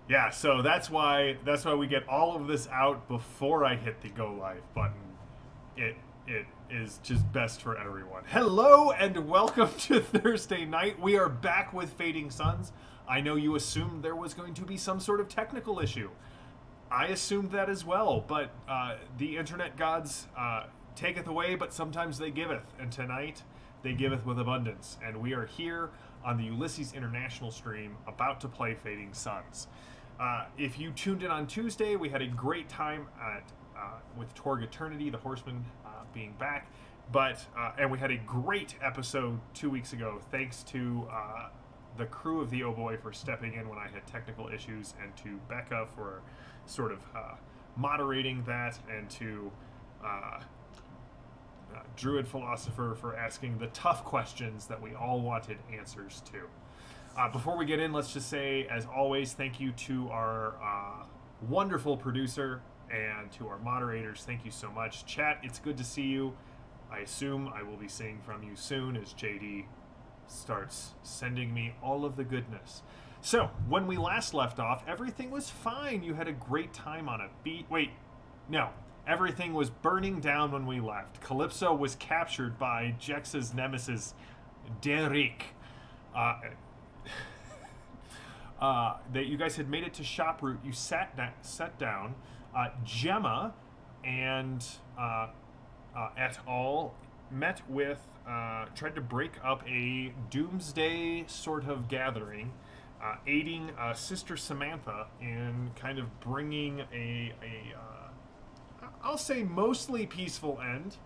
Yeah, so that's why we get all of this out before I hit the go live button. It is just best for everyone. Hello and welcome to Thursday night. We are back with Fading Suns. I know you assumed there was going to be some sort of technical issue. I assumed that as well, but the internet gods taketh away, but sometimes they giveth. And tonight, they giveth with abundance. And we are here on the Ulysses International stream, about to play Fading Suns. If you tuned in on Tuesday, we had a great time with Torg Eternity, the Horseman, being back. And we had a great episode 2 weeks ago, thanks to the crew of the Oh Boii for stepping in when I had technical issues, and to Becca for sort of moderating that, and to Druid Philosopher for asking the tough questions that we all wanted answers to. Before we get in, let's just say, as always, thank you to our wonderful producer and to our moderators. Thank you so much. Chat, it's good to see you. I assume I will be seeing from you soon as JD starts sending me all of the goodness. So, when we last left off, everything was fine. You had a great time on a beat. Wait, no. Everything was burning down when we left. Calypso was captured by Jexa's nemesis, Derek. That you guys had made it to Shop Route. You sat down. Gemma and et al. Met with, tried to break up a doomsday sort of gathering, aiding Sister Samantha in kind of bringing I'll say mostly peaceful end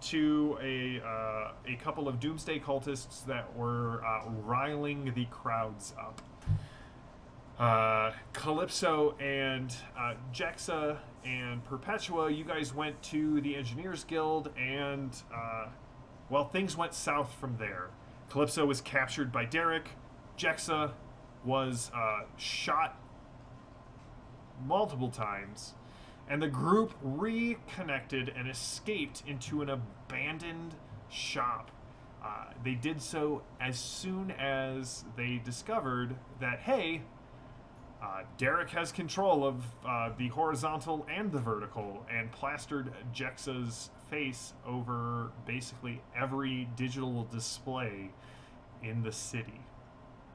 to a couple of doomsday cultists that were riling the crowds up. Calypso and Jexa and Perpetua, you guys went to the Engineers Guild, and well, things went south from there. Calypso was captured by Derek. Jexa was shot multiple times, and the group reconnected and escaped into an abandoned shop. They did so as soon as they discovered that, hey, Derek has control of the horizontal and the vertical, and plastered Jexa's face over basically every digital display in the city.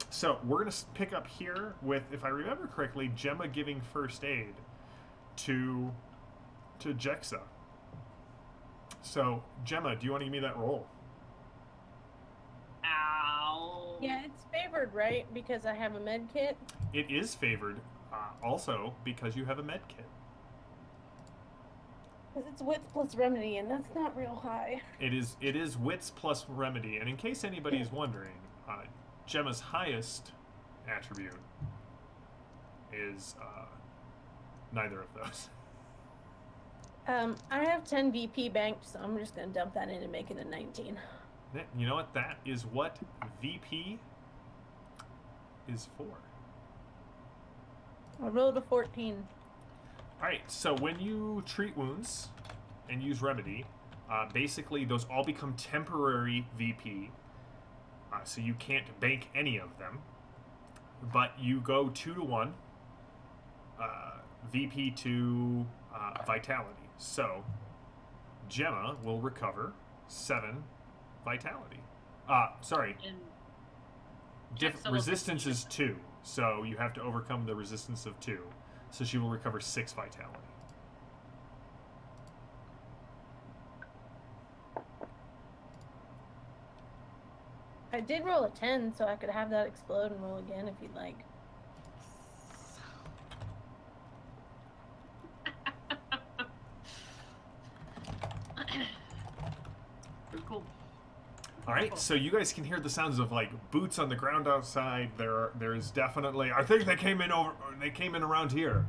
So we're going to pick up here with, if I remember correctly, Gemma giving first aid to Jexa. So, Gemma, do you want to give me that roll? Ow. Yeah, it's favored, right? Because I have a med kit. It is favored, also because you have a med kit. Because it's wits plus remedy, and that's not real high. It is wits plus remedy, and in case anybody's wondering, Gemma's highest attribute is neither of those. I have 10 VP banked, so I'm just going to dump that in and make it a 19. You know what? That is what VP is for. I rolled a 14. Alright, so when you treat wounds and use remedy, basically those all become temporary VP, so you can't bank any of them, but you go 2 to 1 VP to vitality. So Gemma will recover 7 vitality. Sorry. Resistance is 2, so you have to overcome the resistance of 2. So she will recover 6 vitality. I did roll a 10, so I could have that explode and roll again if you'd like. Cool. All right, so you guys can hear the sounds of like boots on the ground outside. There is definitely. I think they came in around here.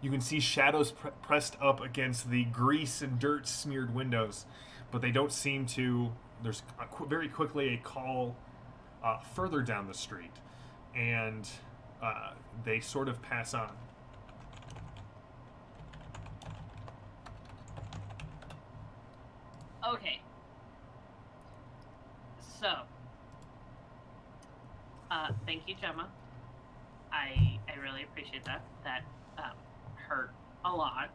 You can see shadows pressed up against the grease and dirt smeared windows, but they don't seem to. There's very quickly a call further down the street, and they sort of pass on. Okay. So, thank you, Gemma. I really appreciate that. That hurt a lot,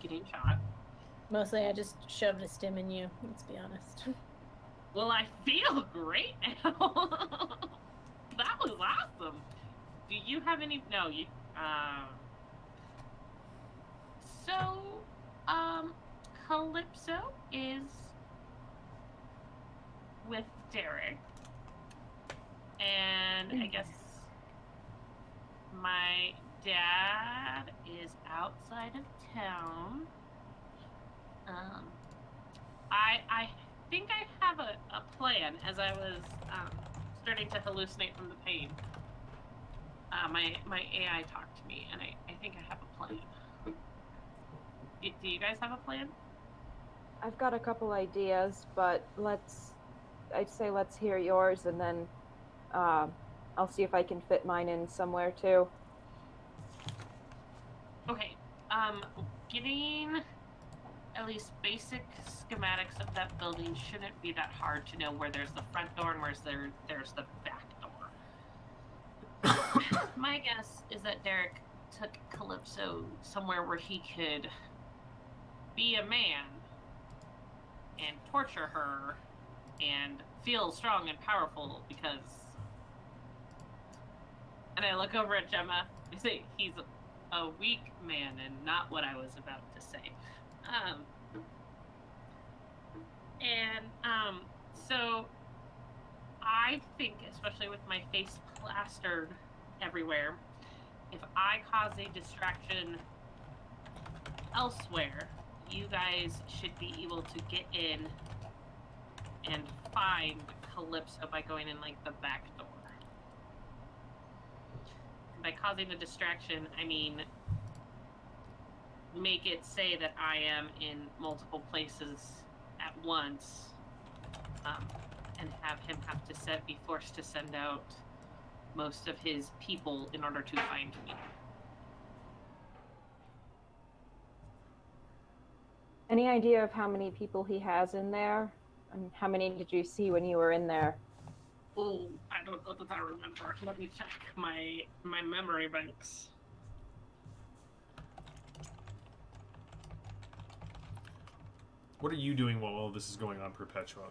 getting shot. Mostly I just shoved a stim in you, let's be honest. Well, I feel great now. That was awesome. Do you have any... No, you... So, Calypso is with Derek. And I guess my dad is outside of town. I think I have a plan as I was starting to hallucinate from the pain. My AI talked to me, and I think I have a plan. Do you guys have a plan? I've got a couple ideas, but I'd say let's hear yours, and then I'll see if I can fit mine in somewhere too. Okay, getting at least basic schematics of that building shouldn't be that hard to know where there's the front door and where's there's the back door. My guess is that Derek took Calypso somewhere where he could be a man and torture her and feel strong and powerful because... And I look over at Gemma, I say, he's a weak man and not what I was about to say. So I think, especially with my face plastered everywhere, if I cause a distraction elsewhere, you guys should be able to get in and find Calypso by going in, like, the back door. By causing a distraction, I mean make it say that I am in multiple places at once, and have him have to be forced to send out most of his people in order to find me. Any idea of how many people he has in there? And how many did you see when you were in there? Oh, I don't know that I remember. Let me check my memory banks. What are you doing while all this is going on, Perpetua?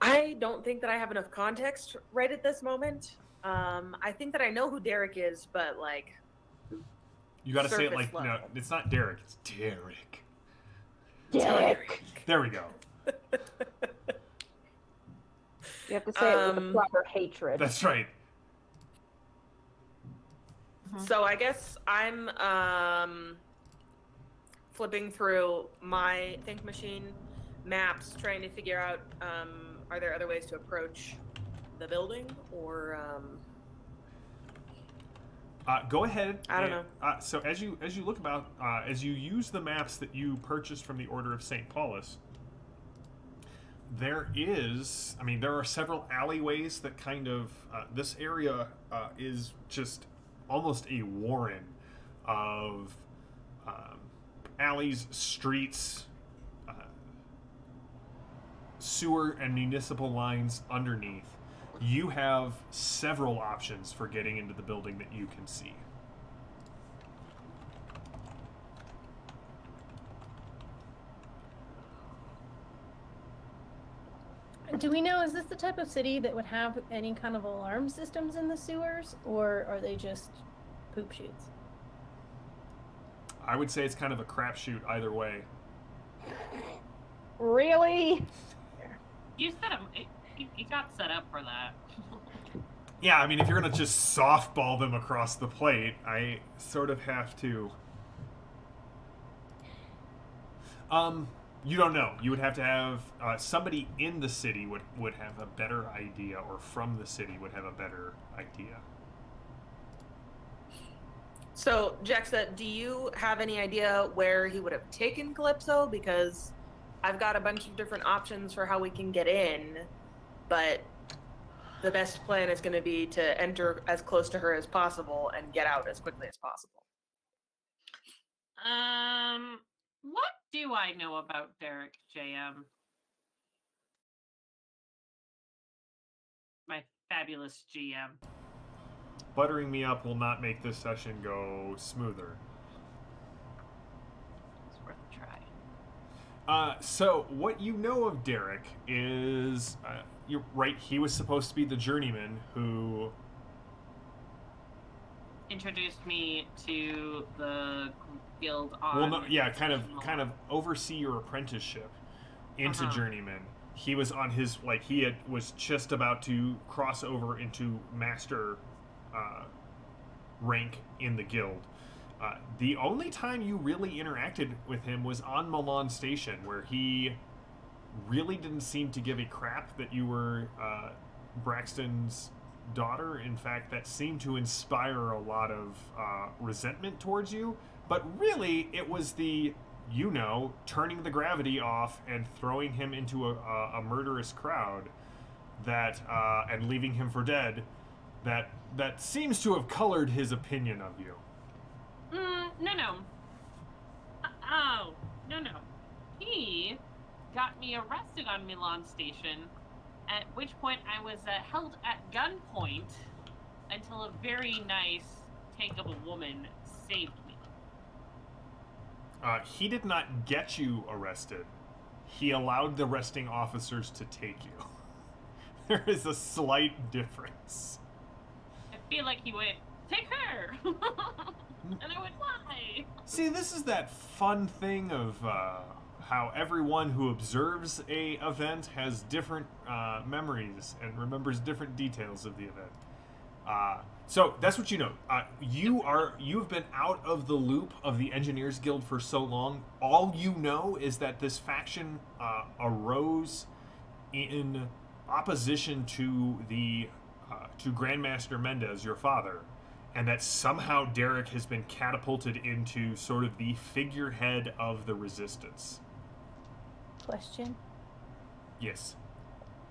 I don't think that I have enough context right at this moment. I think that I know who Derek is, but like... You gotta say it like, level. no, it's not Derek, it's Derek. Derek! There we go. You have to say it with a proper hatred. That's right. So I guess I'm flipping through my Think Machine maps, trying to figure out are there other ways to approach the building, or go ahead. I don't know. So as you look about, as you use the maps that you purchased from the Order of St. Paulus, there are several alleyways that kind of, this area is just almost a warren of alleys, streets, sewer and municipal lines underneath. You have several options for getting into the building that you can see. Do we know, is this the type of city that would have any kind of alarm systems in the sewers, or are they just poop chutes? I would say it's kind of a crapshoot either way. Really? You got set up for that. Yeah, I mean, if you're going to just softball them across the plate, I sort of have to... You don't know. You would have to have... somebody in the city would have a better idea, or from the city would have a better idea. So, Jexa, do you have any idea where he would have taken Calypso? Because I've got a bunch of different options for how we can get in, but the best plan is going to be to enter as close to her as possible and get out as quickly as possible. What do I know about Derek, JM? Fabulous GM. Buttering me up will not make this session go smoother. It's worth a try. So what you know of Derek is, you're right, he was supposed to be the journeyman who introduced me to the guild on... well, no, yeah, kind of oversee your apprenticeship into journeyman. He was on his, like, was just about to cross over into master rank in the guild. The only time you really interacted with him was on Milan Station, where he really didn't seem to give a crap that you were Braxton's daughter. In fact, that seemed to inspire a lot of resentment towards you. But really, it was turning the gravity off and throwing him into a murderous crowd and leaving him for dead that seems to have colored his opinion of you. No. Oh, no. He got me arrested on Milan Station, at which point I was held at gunpoint until a very nice tank of a woman saved me. He did not get you arrested. He allowed the arresting officers to take you. There is a slight difference. I feel like he went, "Take her!" And I went, "Why?" See, this is that fun thing of how everyone who observes a event has different memories and remembers different details of the event. So that's what you know. You've been out of the loop of the Engineers Guild for so long. All you know is that this faction arose in opposition to to Grandmaster Mendez, your father, and that somehow Derek has been catapulted into sort of the figurehead of the resistance. Question. Yes.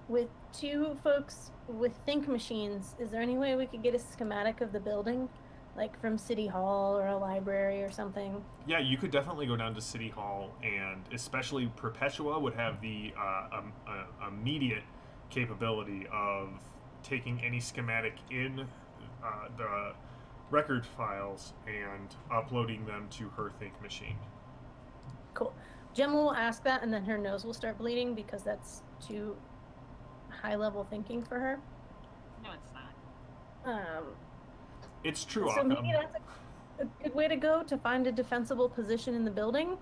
With two folks with think machines, is there any way we could get a schematic of the building? Like from City Hall or a library or something? Yeah, you could definitely go down to City Hall, and especially Perpetua would have the immediate capability of taking any schematic in the record files and uploading them to her think machine. Cool. Gemma will ask that, and then her nose will start bleeding because that's too high-level thinking for her. No, it's not. It's true. So maybe that's a good way to go to find a defensible position in the building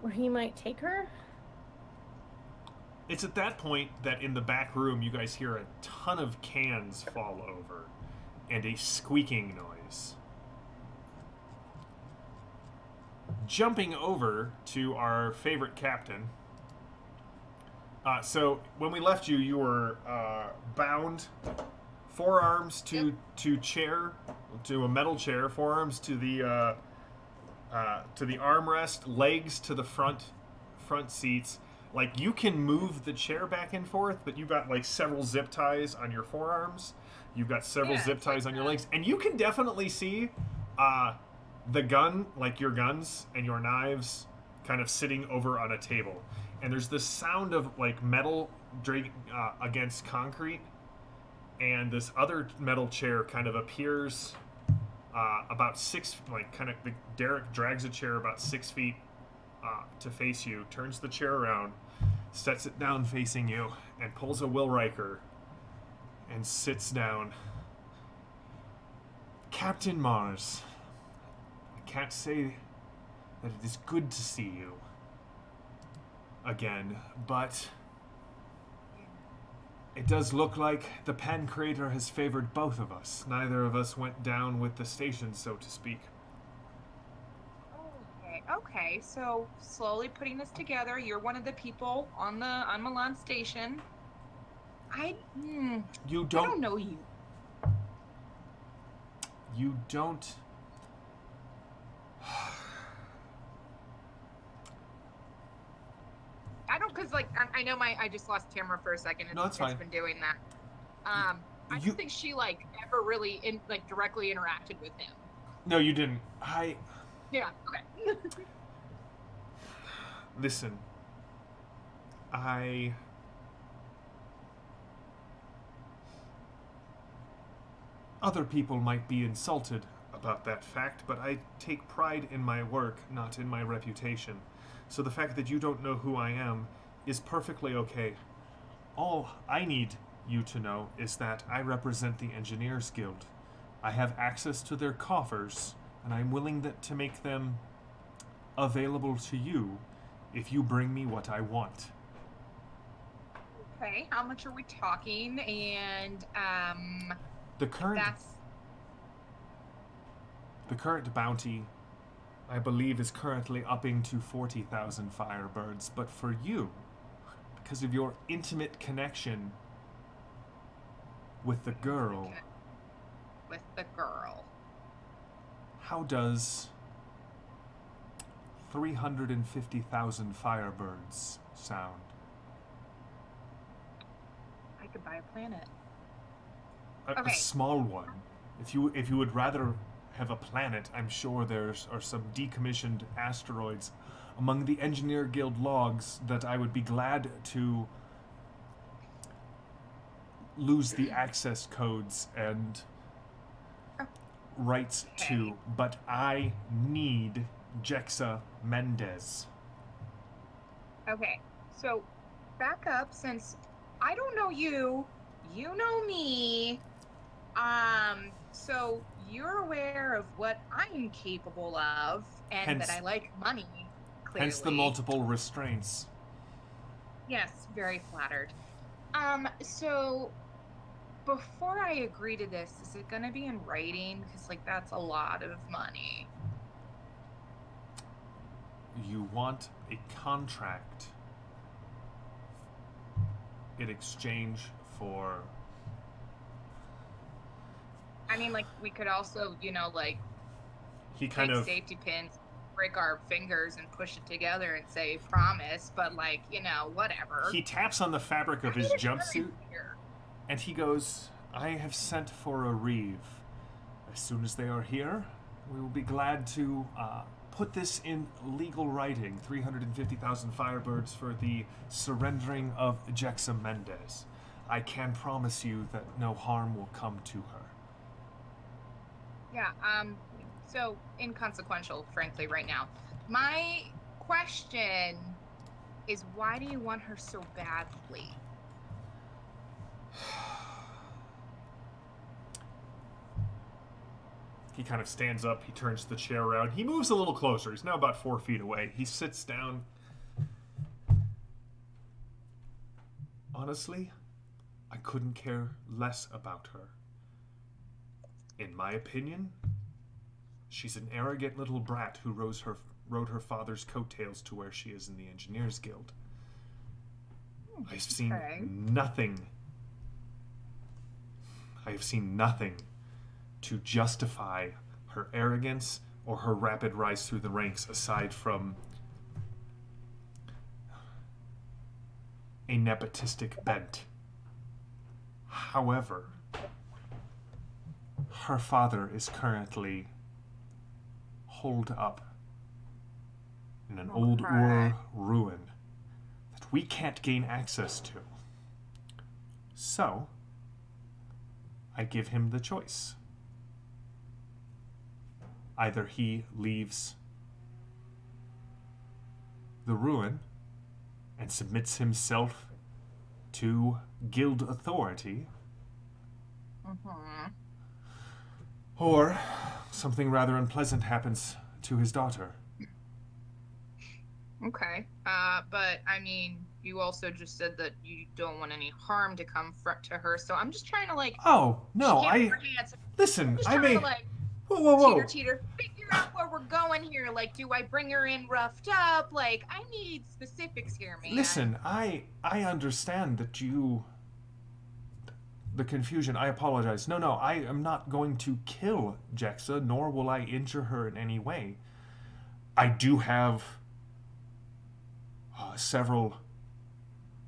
where he might take her. It's at that point that in the back room you guys hear a ton of cans fall over and a squeaking noise. Jumping over to our favorite captain. So when we left you, you were bound, forearms to a metal chair, forearms to the armrest, legs to the front seats. Like, you can move the chair back and forth, but you've got like several zip ties on your forearms. You've got several zip ties on your legs, and you can definitely see the gun, like your guns and your knives, kind of sitting over on a table. And there's this sound of like metal against concrete, and this other metal chair kind of appears about Derek drags a chair about 6 feet to face you, turns the chair around, sets it down facing you, and pulls a Will Riker and sits down. Captain Mars, I can't say that it is good to see you again, but it does look like the Pan Crater has favored both of us. Neither of us went down with the station, so to speak. Okay, so slowly putting this together, you're one of the people on Milan Station. I don't know you. You don't. I don't, because like I know I just lost Tamara for a second. No, that's fine. It's been doing that. I don't think she like ever really directly interacted with him. No, you didn't. Yeah. Okay. Other people might be insulted about that fact, but I take pride in my work, not in my reputation. So the fact that you don't know who I am is perfectly okay. All I need you to know is that I represent the Engineers Guild. I have access to their coffers, and I'm willing to make them available to you if you bring me what I want. Okay, how much are we talking? And The current bounty, I believe, is currently upping to 40,000 firebirds, but for you, because of your intimate connection with the girl... Okay. With the girl. How does 350,000 firebirds sound? I could buy a planet. A small one. If you would rather have a planet, I'm sure are some decommissioned asteroids among the Engineer Guild logs that I would be glad to lose the access codes and rights to, but I need Jexa Mendez. Okay, so back up, since I don't know you, you know me. So you're aware of what I'm capable of, and that I like money, clearly. Hence the multiple restraints. Yes, very flattered. So before I agree to this, is it gonna be in writing? Because, like, that's a lot of money. You want a contract in exchange for... I mean, like, we could also, you know, like, he kind take of safety pins, break our fingers, and push it together and say promise, but, like, you know, whatever. He taps on the fabric of his jumpsuit, and he goes, I have sent for a reeve. As soon as they are here, we will be glad to put this in legal writing. 350,000 firebirds for the surrendering of Jexa Mendez. I can promise you that no harm will come to her. Yeah, so inconsequential, frankly, right now. My question is, why do you want her so badly? He kind of stands up, he turns the chair around, he moves a little closer, he's now about 4 feet away. He sits down. Honestly, I couldn't care less about her. In my opinion, she's an arrogant little brat who rode her father's coattails to where she is in the Engineers Guild. I've seen nothing. I have seen nothing to justify her arrogance or her rapid rise through the ranks aside from a nepotistic bent. However, her father is currently holed up in an old Ur ruin that we can't gain access to. So, I give him the choice. Either he leaves the ruin and submits himself to guild authority, or something rather unpleasant happens to his daughter. Okay, but I mean, you also just said that you don't want any harm to come to her, so I'm just trying to, like... Oh, no, listen, I may... Whoa. Teeter, figure out where we're going here. Like, do I bring her in roughed up? Like, I need specifics here, man. Listen, I understand that the confusion. I apologize. No, I am not going to kill Jexa, nor will I injure her in any way. I do have several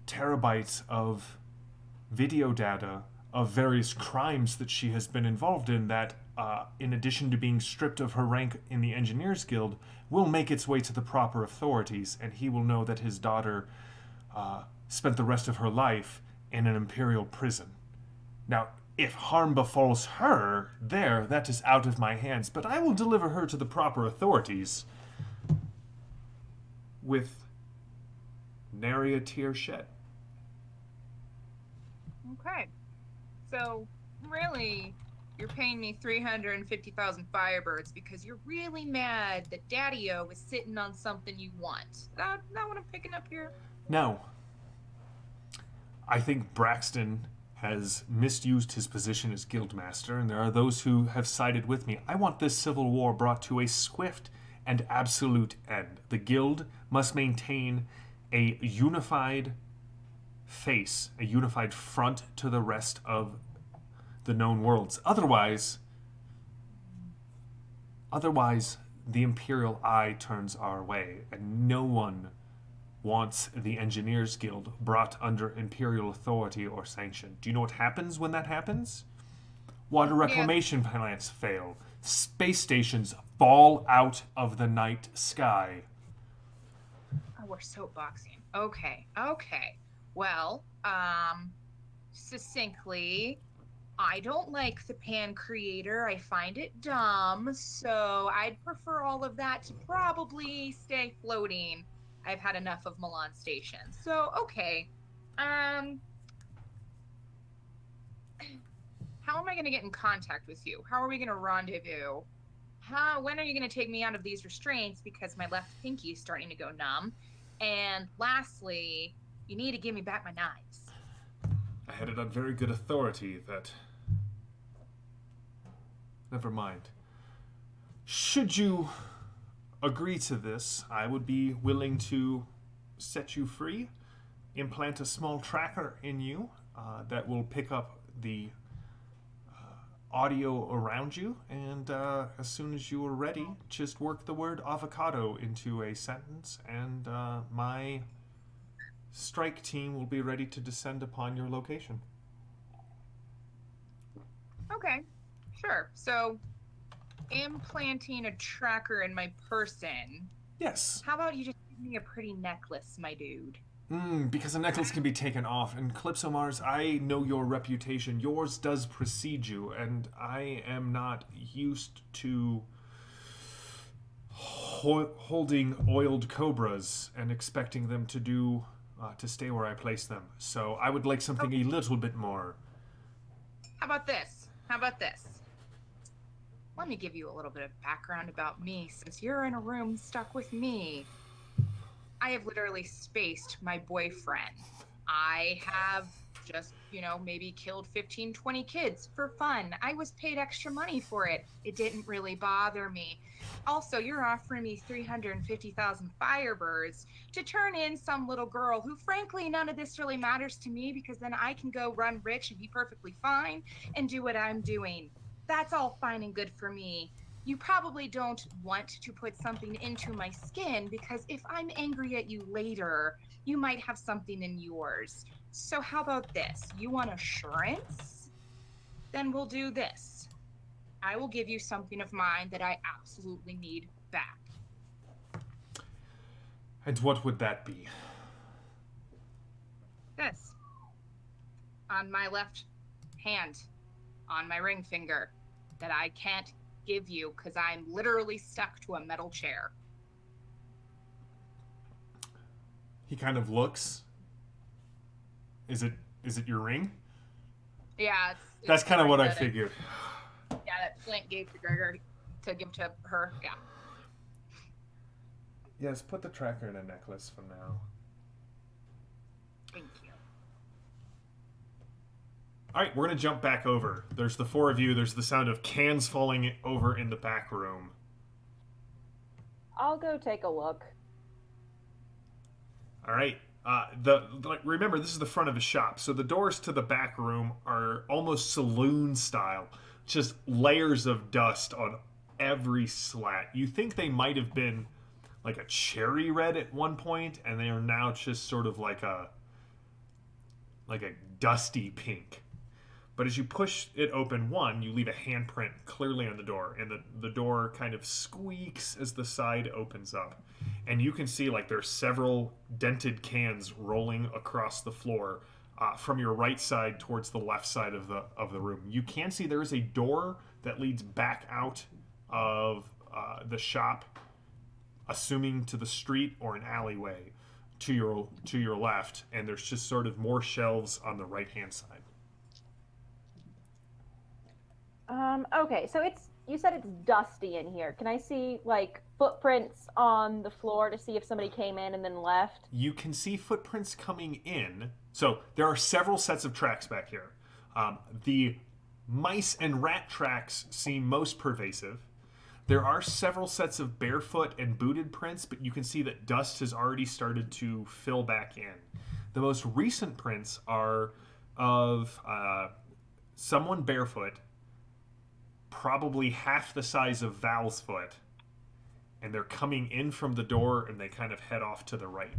terabytes of video data of various crimes that she has been involved in that, in addition to being stripped of her rank in the Engineers Guild, will make its way to the proper authorities, and he will know that his daughter spent the rest of her life in an Imperial prison. Now, If harm befalls her, that is out of my hands, but I will deliver her to the proper authorities with nary a tear shed. Okay. So, really, you're paying me 350,000 Firebirds because you're really mad that Daddy-O is sitting on something you want. That what I'm picking up here? No. I think Braxton has misused his position as guildmaster, and there are those who have sided with me. I want this civil war brought to a swift and absolute end. The guild must maintain a unified face, a unified front to the rest of the known worlds. Otherwise, the Imperial eye turns our way, and no one wants the Engineers Guild brought under Imperial authority or sanction. Do you know what happens when that happens? Water reclamation plants fail. Space stations fall out of the night sky. Oh, we're soapboxing. Okay. Well, succinctly, I don't like the Pan Creator. I find it dumb, so I'd prefer all of that to probably stay floating. I've had enough of Milan Station. So, okay. How am I going to get in contact with you? How are we going to rendezvous? When are you going to take me out of these restraints because my left pinky is starting to go numb? And lastly, you need to give me back my knives. I had it on very good authority that... Never mind. Should you agree to this, I would be willing to set you free, implant a small tracker in you that will pick up the audio around you, and as soon as you are ready, just work the word avocado into a sentence, and my strike team will be ready to descend upon your location. Okay, sure. So, implanting a tracker in my person. Yes. How about you just give me a pretty necklace, my dude? Because a necklace can be taken off. And Calypso Mars, I know your reputation. Yours does precede you, and I am not used to holding oiled cobras and expecting them to do to stay where I place them. So I would like something a little bit more. How about this? Let me give you a little bit of background about me, since you're in a room stuck with me. I have literally spaced my boyfriend. I have just, maybe killed 15, 20 kids for fun. I was paid extra money for it. It didn't really bother me. Also, you're offering me 350,000 Firebirds to turn in some little girl who, frankly, none of this really matters to me, because then I can go run rich and be perfectly fine and do what I'm doing. That's all fine and good for me. You probably don't want to put something into my skin, because if I'm angry at you later, you might have something in yours. So how about this? You want assurance? Then we'll do this. I will give you something of mine that I absolutely need back. And what would that be? This. On my left hand. On my ring finger. That I can't give you because I'm literally stuck to a metal chair. He kind of looks. Is it your ring? Yeah, that's kind of what I figured. Yeah, that Flint gave to Gregor to give to her. Yeah. Yes, put the tracker in a necklace for now. Thank you. All right, we're going to jump back over. There's the four of you. There's the sound of cans falling over in the back room. I'll go take a look. All right. Remember, this is the front of a shop, so the doors to the back room are almost saloon style. Just layers of dust on every slat. You think they might have been like a cherry red at one point, and they are now just sort of like a dusty pink. But as you push it open, you leave a handprint clearly on the door, and the door kind of squeaks as the side opens up. And you can see there's several dented cans rolling across the floor, from your right side towards the left side of the room. You can see there is a door that leads back out of the shop, assuming to the street or an alleyway to your left, and there's just sort of more shelves on the right hand side. Okay, so you said it's dusty in here. Can I see like footprints on the floor to see if somebody came in and then left? You can see footprints coming in. So there are several sets of tracks back here. The mice and rat tracks seem most pervasive. There are several sets of barefoot and booted prints, but you can see that dust has already started to fill back in. The most recent prints are of someone barefoot, probably half the size of Val's foot, and they're coming in from the door and they kind of head off to the right.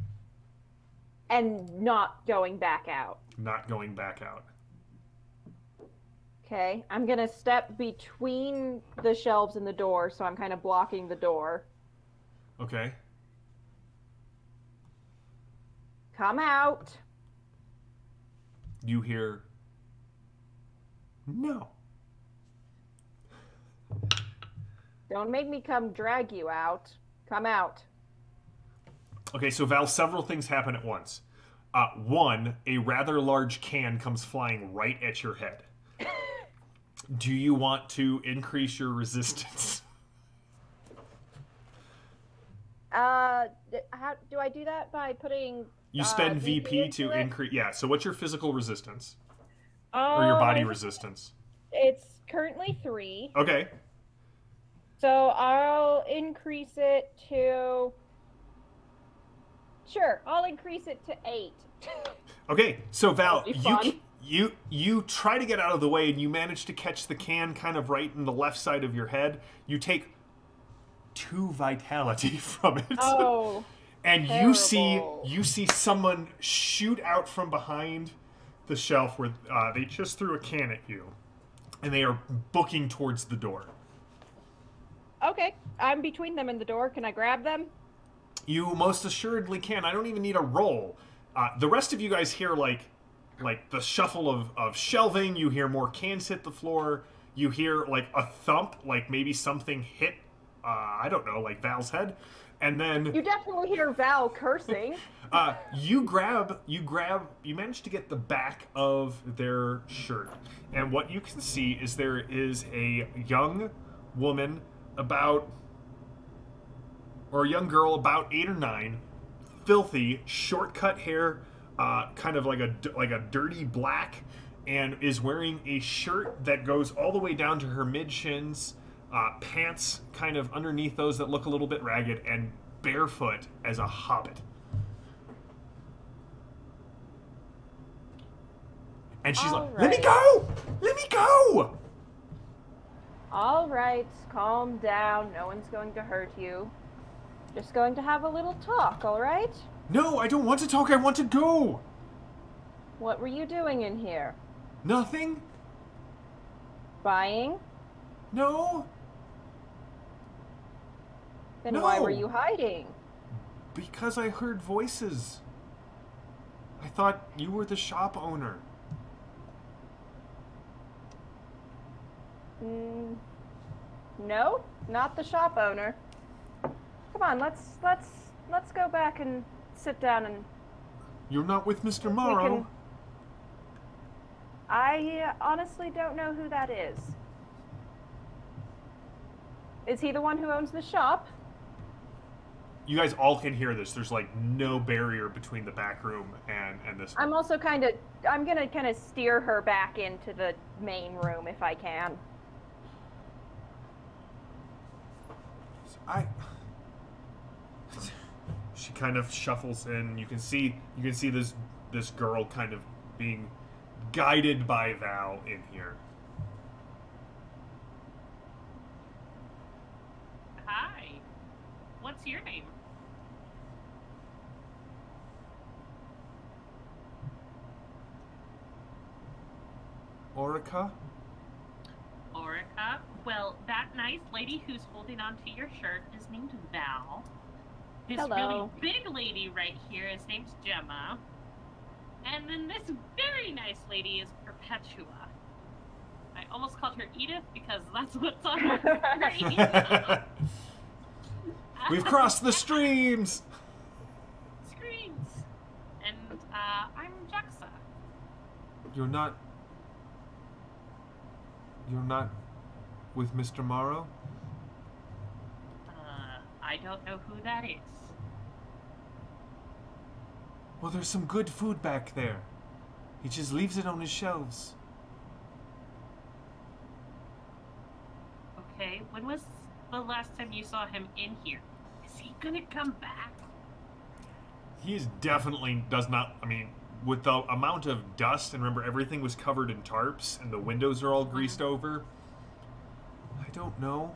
And not going back out. Not going back out. Okay, I'm gonna step between the shelves and the door, so I'm kind of blocking the door. Okay. Come out. You hear, no. Don't make me come drag you out. Come out. Okay, so Val, several things happen at once. One, a rather large can comes flying right at your head. Do you want to increase your resistance? How do I do that? By putting You spend VP to increase. Yeah, so what's your physical resistance? Or your body resistance? It's currently 3. Okay. So I'll increase it to... Sure, I'll increase it to 8. Okay, so Val, That'll be you try to get out of the way and you manage to catch the can kind of right in the left side of your head. You take 2 vitality from it. Oh. And terrible. you see someone shoot out from behind the shelf where they just threw a can at you, and they are booking towards the door. Okay, I'm between them and the door. Can I grab them? You most assuredly can. I don't even need a roll. The rest of you guys hear like the shuffle of shelving. You hear more cans hit the floor. You hear like a thump, like maybe something hit, I don't know, like Val's head. And then You definitely hear Val cursing. you manage to get the back of their shirt. And what you can see is there is a young woman a young girl about 8 or 9, filthy, short-cut hair, kind of like a dirty black, and is wearing a shirt that goes all the way down to her mid-shins, pants kind of underneath those that look a little bit ragged, and barefoot as a hobbit. And she's All like, "Let me right. go! Let me go!" All right, calm down. No one's going to hurt you. Just going to have a little talk, all right? No, I don't want to talk. I want to go. What were you doing in here? Nothing? Buying? No? Then why were No. you hiding? Because I heard voices. I thought you were the shop owner. No, not the shop owner. Come on, let's go back and sit down and You're not with Mr. we Morrow. can... I honestly don't know who that is. Is he the one who owns the shop? You guys all can hear this. There's like no barrier between the back room and this room. I'm also I'm gonna kind of steer her back into the main room if I can. She kind of shuffles in. You can see this girl kind of being guided by Val in here. Hi. What's your name? Orica? Orica? Well, that nice lady who's holding onto your shirt is named Val. This Hello. really big lady right here is named Gemma. And then this very nice lady is Perpetua. I almost called her Edith because that's what's on her screen. We've crossed the streams! Screens. And I'm Jexa. You're not with Mr. Morrow? I don't know who that is. Well, there's some good food back there. He just leaves it on his shelves. Okay, when was the last time you saw him in here? Is he gonna come back? He's definitely does not, I mean, with the amount of dust, and remember everything was covered in tarps, and the windows are all greased over. I don't know.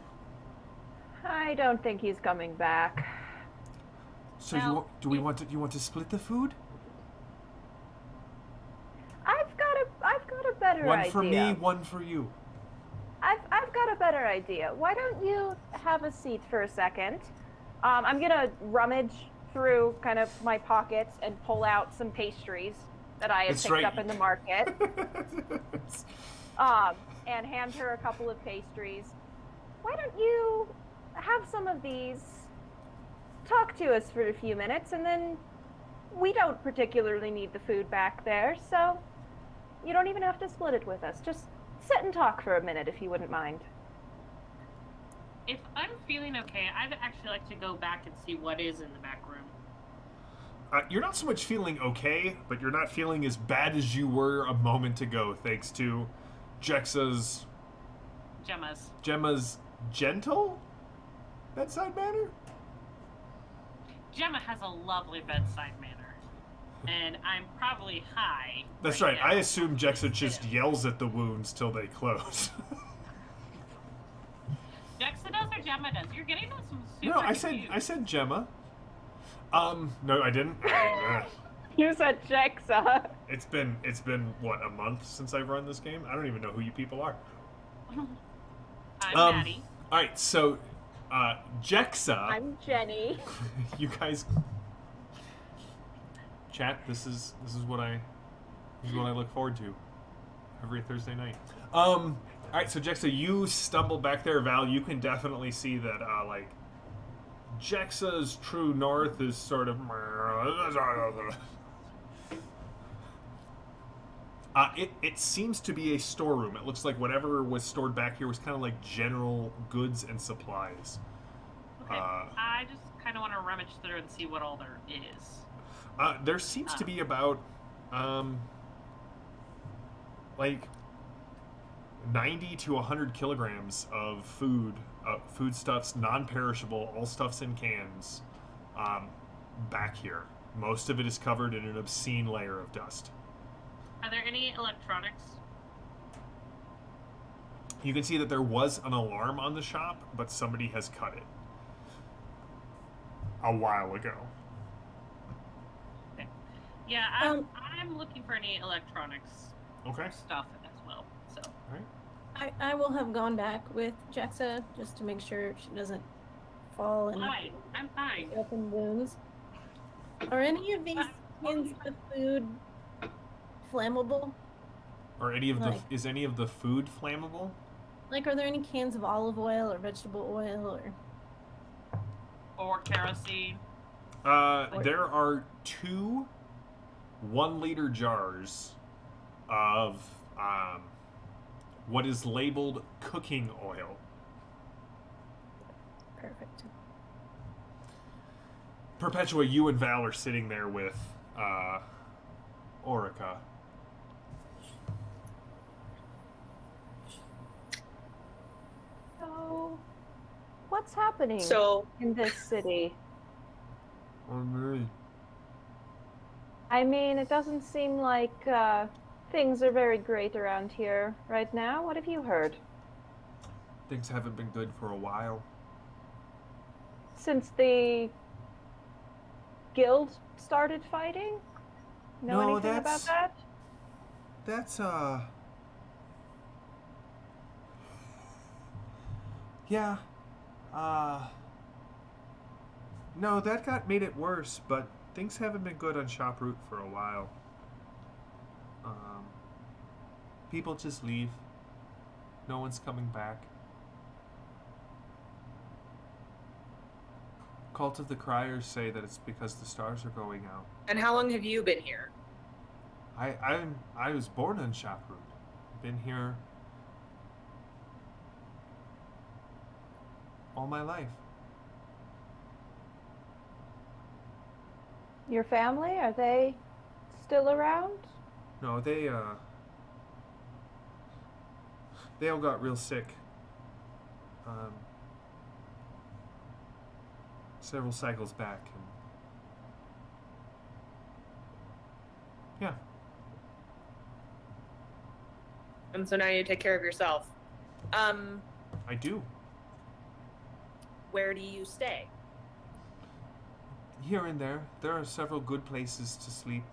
I don't think he's coming back. So Well, you want to split the food? I've got a better One idea. for me, one for you. I've got a better idea. Why don't you have a seat for a second? I'm gonna rummage through kind of my pockets and pull out some pastries that I had That's picked right. up in the market. And hand her a couple of pastries. Why don't you have some of these? Talk to us for a few minutes, and then we don't particularly need the food back there, so you don't even have to split it with us. Just sit and talk for a minute if you wouldn't mind. If I'm feeling okay, I'd actually like to go back and see what is in the back room. You're not so much feeling okay, but you're not feeling as bad as you were a moment ago, thanks to Jexa's... Gemma's gentle bedside manner? Gemma has a lovely bedside manner. And I'm probably high. That's right right. now. I assume Jexa just yells at the wounds till they close. Jexa does or Gemma does? You're getting us some super No, I confused. said Gemma. No, I didn't. You said Jexa. It's been what, a month since I've run this game? I don't even know who you people are. I'm Maddie. All right, so Jexa, I'm Jenny. you guys chat. This is what I look forward to every Thursday night. All right, so Jexa, you stumble back there. Val, you can definitely see that like Jexa's true north is sort of. It seems to be a storeroom. It looks like whatever was stored back here was kind of like general goods and supplies. Okay, I just kind of want to rummage through and see what all there is. There seems to be about like 90 to 100 kilograms of foodstuffs, non-perishable, all stuffs in cans, back here. Most of it is covered in an obscene layer of dust. Are there any electronics? You can see that there was an alarm on the shop, but somebody has cut it a while ago. Okay. Yeah, I'm looking for any electronics Okay. stuff as well. So All right. I will have gone back with Jexa just to make sure she doesn't fall and fine, I'm fine. open wounds. Are any of these cans of food flammable? Or any of the Like- is any of the food flammable? Like, are there any cans of olive oil or vegetable oil or? Or kerosene. There are 2 1-liter jars of what is labeled cooking oil. Perfect. Perpetua, you and Val are sitting there with Orica. So, what's happening So, in this city? Oh, I mean, it doesn't seem like things are very great around here right now. What have you heard? Things haven't been good for a while. Since the guild started fighting? Know No, anything about that's- that? That's yeah. No, that made it worse, but things haven't been good on Shoproot for a while. People just leave. No one's coming back. Cult of the Criers say that it's because the stars are going out. And how long have you been here? I was born in Shaproot. Been here all my life. Your family, are they still around? No, they all got real sick. Several cycles back, and yeah. And so now you take care of yourself. I do. Where do you stay? Here and there. There are several good places to sleep.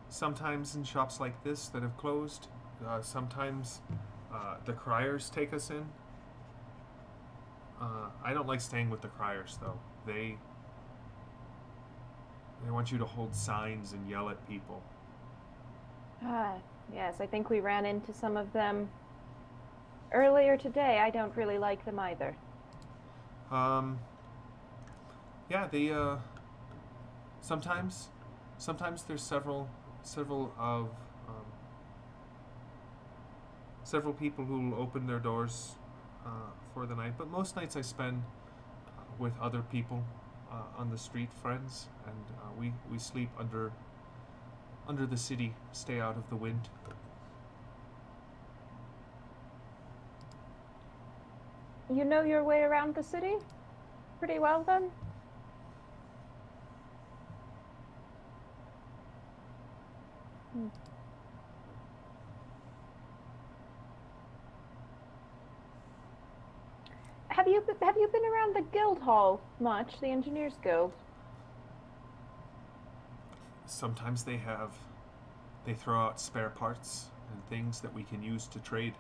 Sometimes in shops like this that have closed. Sometimes the Criers take us in. I don't like staying with the Criers, though. They want you to hold signs and yell at people. Yes, I think we ran into some of them earlier today. I don't really like them either. Yeah, they, sometimes there's several people who will open their doors for the night, but most nights I spend with other people on the street, friends, and we sleep under the city, stay out of the wind. You know your way around the city pretty well, then? Have you been around the guild hall much, the Engineers Guild? Sometimes they throw out spare parts and things that we can use to trade.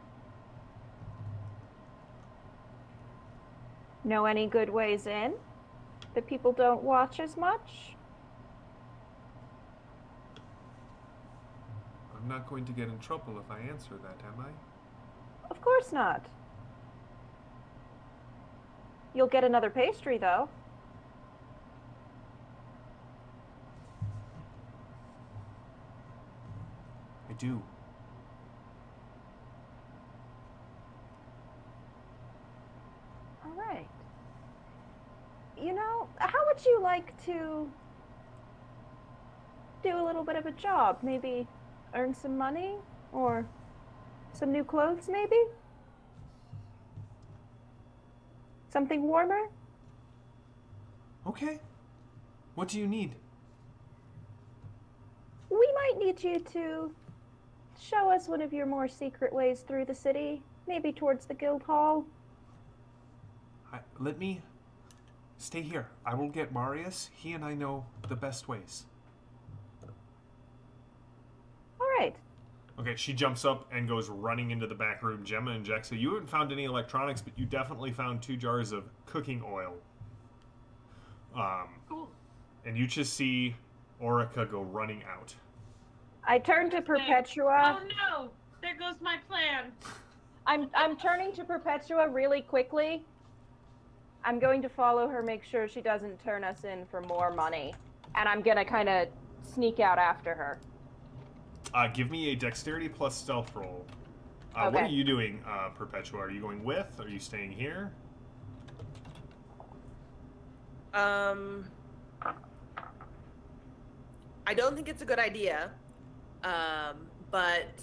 Know any good ways in that people don't watch as much? I'm not going to get in trouble if I answer that, am I? Of course not. You'll get another pastry, though. I do. All right. You know, how would you like to do a little bit of a job? Maybe earn some money? Or some new clothes, maybe? Something warmer? Okay. What do you need? We might need you to show us one of your more secret ways through the city, maybe towards the guild hall. Let me stay here. I will get Marius. He and I know the best ways. All right. Okay, she jumps up and goes running into the back room. Gemma and Jexa, you haven't found any electronics, but you definitely found 2 jars of cooking oil. Cool. And you just see Orica go running out. I turn to Perpetua. Oh no! There goes my plan. I'm turning to Perpetua really quickly. I'm going to follow her, make sure she doesn't turn us in for more money. And I'm gonna kind of sneak out after her. Give me a dexterity plus stealth roll. Okay. What are you doing, Perpetua? Are you going with? Are you staying here? I don't think it's a good idea, but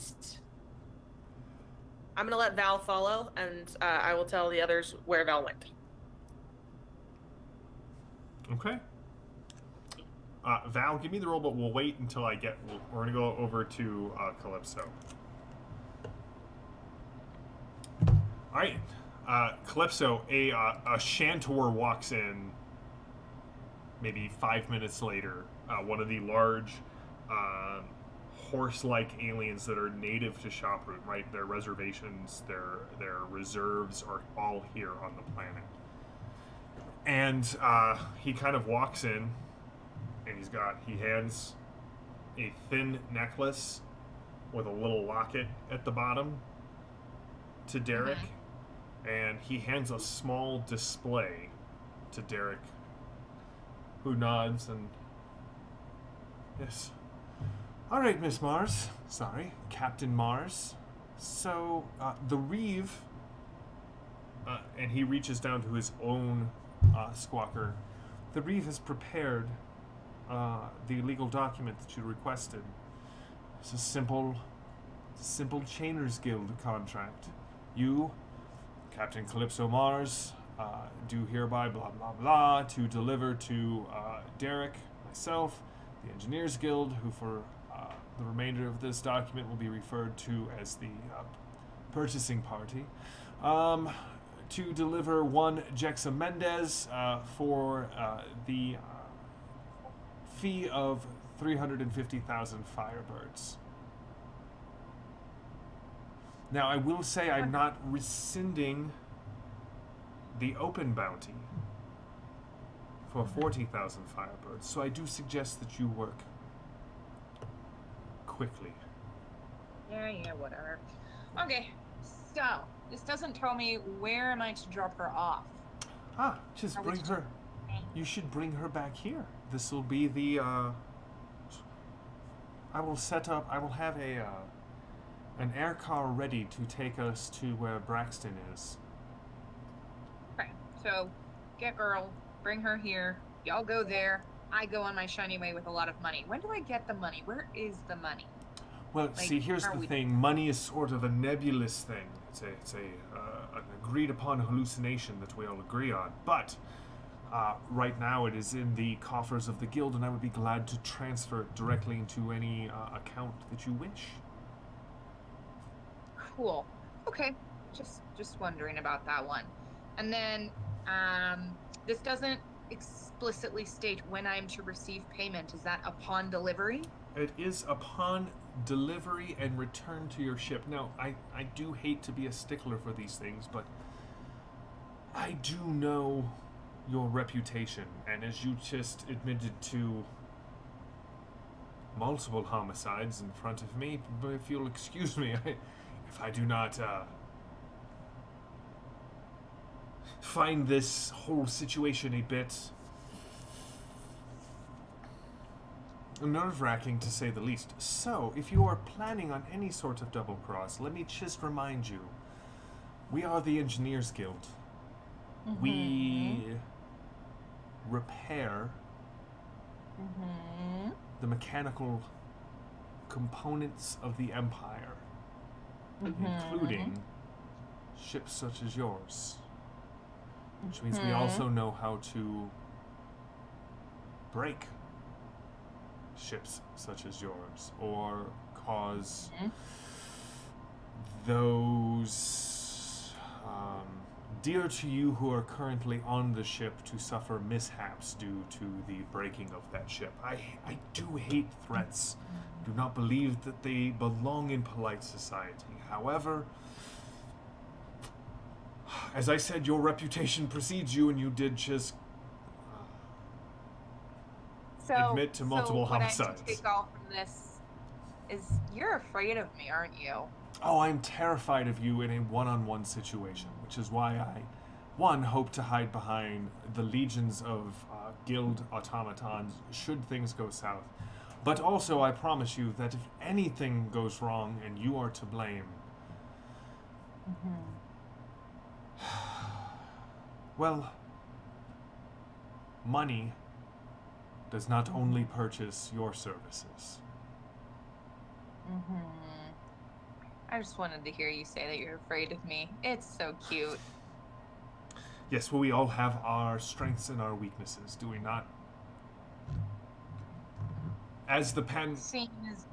I'm gonna let Val follow, and I will tell the others where Val went. Okay. Val, give me the roll, but we'll wait until we're gonna go over to Calypso. All right, Calypso, a Shantor walks in. Maybe 5 minutes later, one of the large horse-like aliens that are native to Shaproot, right? Their reservations, their reserves are all here on the planet. And he kind of walks in, and he hands a thin necklace with a little locket at the bottom to Derek, and he hands a small display to Derek, who nods and, yes. All right, Miss Mars. Sorry, Captain Mars. So, the Reeve, and he reaches down to his own squawker. The Reeve has prepared the legal document that you requested. It's a simple Chainers Guild contract. You, Captain Calypso Mars, do hereby blah blah blah to deliver to Derek, myself, the Engineers Guild, who for the remainder of this document will be referred to as the purchasing party, to deliver one Jexa Mendez for the fee of 350,000 Firebirds. Now, I will say I'm not rescinding the open bounty for 40,000 Firebirds, so I do suggest that you work quickly. Yeah, whatever. Okay, so this doesn't tell me where am I to drop her off. Just bring her. You should bring her back here. This will be the. I will have an air car ready to take us to where Braxton is. Okay, so get Earl, bring her here. Y'all go there. I go on my shiny way with a lot of money. When do I get the money? Where is the money? Well, see, here's the thing. Money is sort of a nebulous thing. It's an agreed upon hallucination that we all agree on. But right now it is in the coffers of the guild, and I would be glad to transfer it directly into any account that you wish. Cool. Okay. Just wondering about that one. And then this doesn't explicitly state when I'm to receive payment. Is that upon delivery? It is upon delivery and return to your ship. Now, I do hate to be a stickler for these things, but I do know your reputation, and as you just admitted to multiple homicides in front of me, but if you'll excuse me, if I do not find this whole situation a bit nerve-wracking, to say the least. So, if you are planning on any sort of double cross, let me just remind you, we are the Engineers Guild. We repair the mechanical components of the Empire, including ships such as yours. Which means we also know how to break ships such as yours, or cause those dear to you who are currently on the ship to suffer mishaps due to the breaking of that ship. I do hate threats. Do not believe that they belong in polite society. However, as I said, your reputation precedes you, and you did just admit to multiple homicides. What I have to take off from this is you're afraid of me, aren't you? Oh, I'm terrified of you in a one-on-one situation, which is why I, one, hope to hide behind the legions of guild automatons should things go south. But also, I promise you that if anything goes wrong and you are to blame, well, money does not only purchase your services. I just wanted to hear you say that you're afraid of me. It's so cute. Yes, well, we all have our strengths and our weaknesses, do we not? As the pen... Seeing as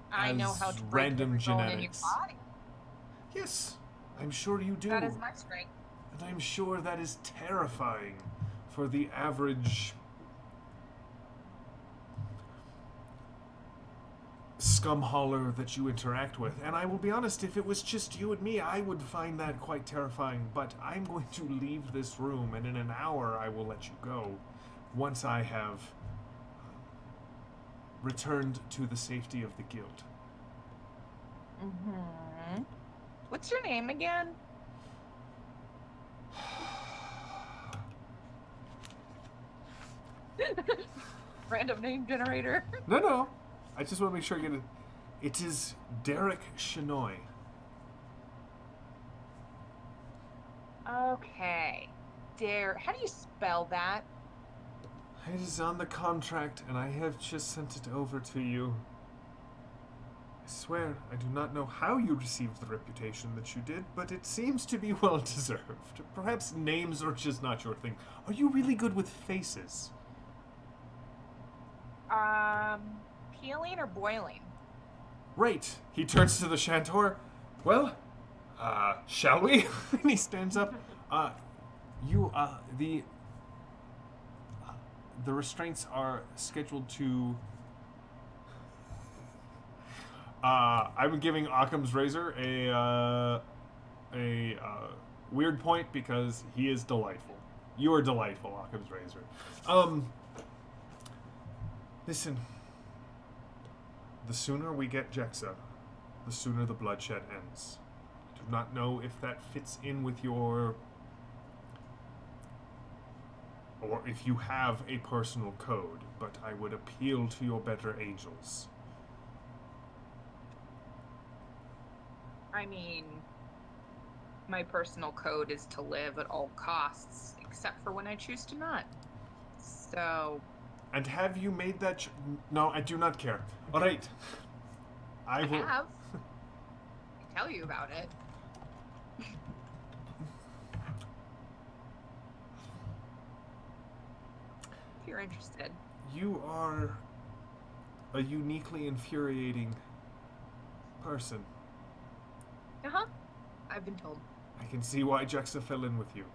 I know how to break random every bone in your genetics. body. Yes, I'm sure you do. That is my strength. And I'm sure that is terrifying for the average scum hauler that you interact with. And I will be honest, if it was just you and me, I would find that quite terrifying. But I'm going to leave this room, and in an hour I will let you go once I have returned to the safety of the guild. Mm-hmm. What's your name again? Random name generator. No. I just want to make sure I get it. It is Derek Shinoy. Okay. How do you spell that? It is on the contract, and I have just sent it over to you. I swear, I do not know how you received the reputation that you did, but it seems to be well deserved. Perhaps names are just not your thing. Are you really good with faces? Peeling or boiling? Right. He turns to the Shantor. Well, shall we? And he stands up. The restraints are scheduled to... I'm giving Occam's Razor a weird point because he is delightful. You are delightful, Occam's Razor. Listen. The sooner we get Jexa, the sooner the bloodshed ends. I do not know if that fits in with your... or if you have a personal code, but I would appeal to your better angels. I mean, my personal code is to live at all costs, except for when I choose to not. So... And have you made that... No, I do not care. All right. I will... have. I can tell you about it. If you're interested. You are a uniquely infuriating person. Uh-huh. I've been told. I can see why Jexa fell in with you.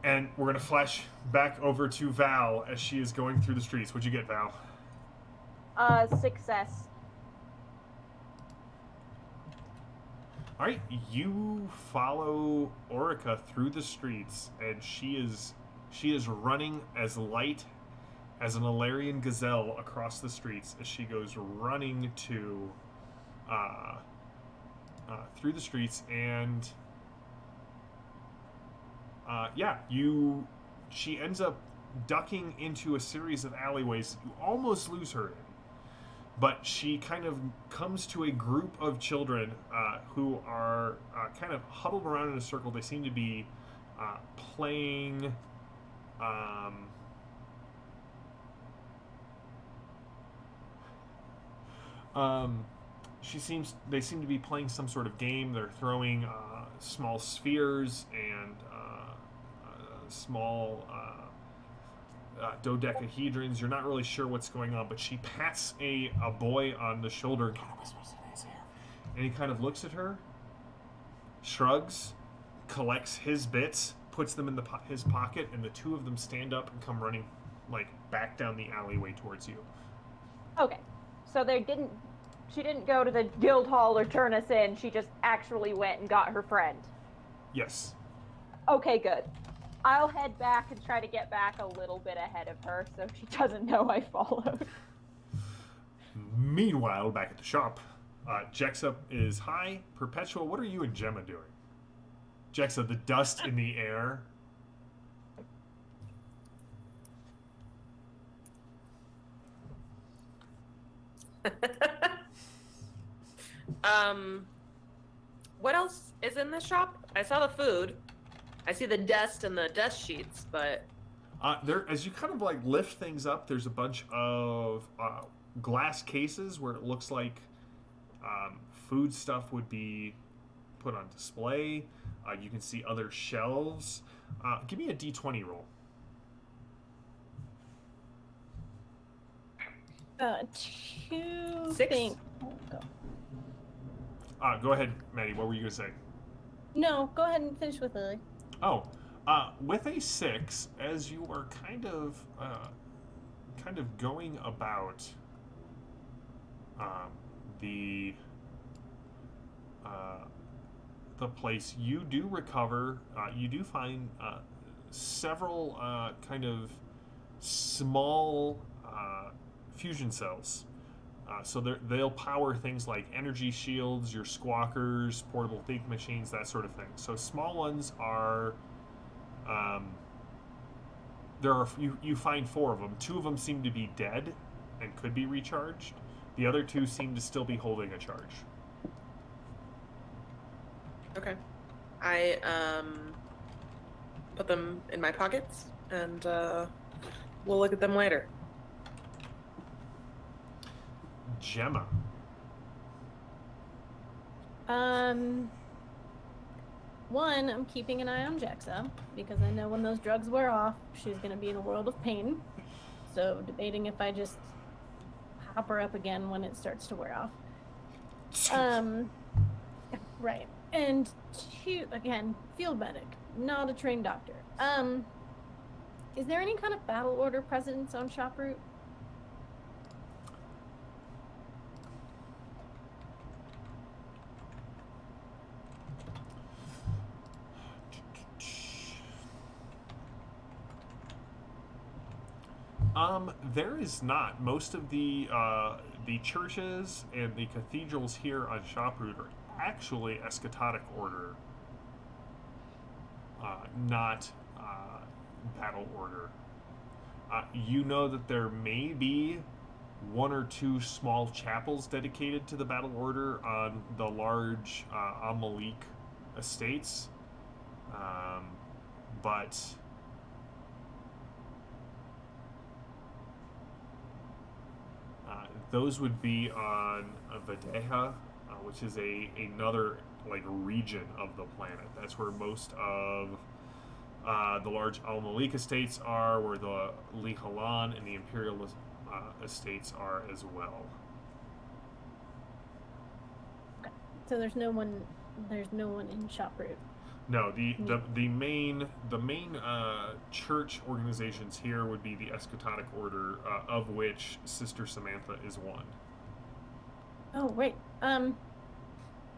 And we're going to flash back over to Val as she is going through the streets. What'd you get, Val? Success. All right, you follow Orica through the streets, and she is running as light as an Alarian gazelle across the streets as she goes running to through the streets, and she ends up ducking into a series of alleyways that you almost lose her in. But she kind of comes to a group of children who are kind of huddled around in a circle. They seem to be playing... they seem to be playing some sort of game. They're throwing small spheres and small dodecahedrons. You're not really sure what's going on, but she pats a boy on the shoulder and kind of whispers in his ear. And he kind of looks at her, shrugs, collects his bits, puts them in his pocket, and the two of them stand up and come running back down the alleyway towards you. Okay, so she didn't go to the guild hall or turn us in. She just actually went and got her friend. Yes. Okay, good. I'll head back and try to get back a little bit ahead of her so she doesn't know I followed. Meanwhile, back at the shop, Jexa is high. Perpetual, what are you and Gemma doing? Jexa, the dust in the air. What else is in the shop? I saw the food. I see the dust and the dust sheets, but... As you kind of lift things up, there's a bunch of glass cases where it looks like food stuff would be put on display. You can see other shelves. Give me a D20 roll. 2 6? things. Oh, go. Go ahead, Maddie. What were you going to say? No, go ahead and finish with Lily. Oh, with a 6, as you are kind of going about the place. You do recover. You do find several kind of small fusion cells. So they'll power things like energy shields, your squawkers, portable think machines, that sort of thing. So small ones are. You find 4 of them. 2 of them seem to be dead and could be recharged. The other 2 seem to still be holding a charge. Okay. I put them in my pockets, and we'll look at them later. Gemma. One, I'm keeping an eye on Jexa because I know when those drugs wear off, she's going to be in a world of pain. So debating if I just hop her up again when it starts to wear off. Right. And 2, again, field medic, not a trained doctor. Is there any kind of battle order presence on Shop Route? There is not. Most of the churches and the cathedrals here on Shop Route are actually escharotic order, not battle order. You know that there may be 1 or 2 small chapels dedicated to the battle order on the large Al-Malik estates, but those would be on Vadeha, which is another like region of the planet. That's where most of the large Al-Malik estates are, where the Lihalan and the Imperial estates are as well. Okay. So there's no one in Shop Route. No, the main church organizations here would be the escharotic order, of which Sister Samantha is one. Oh, right. I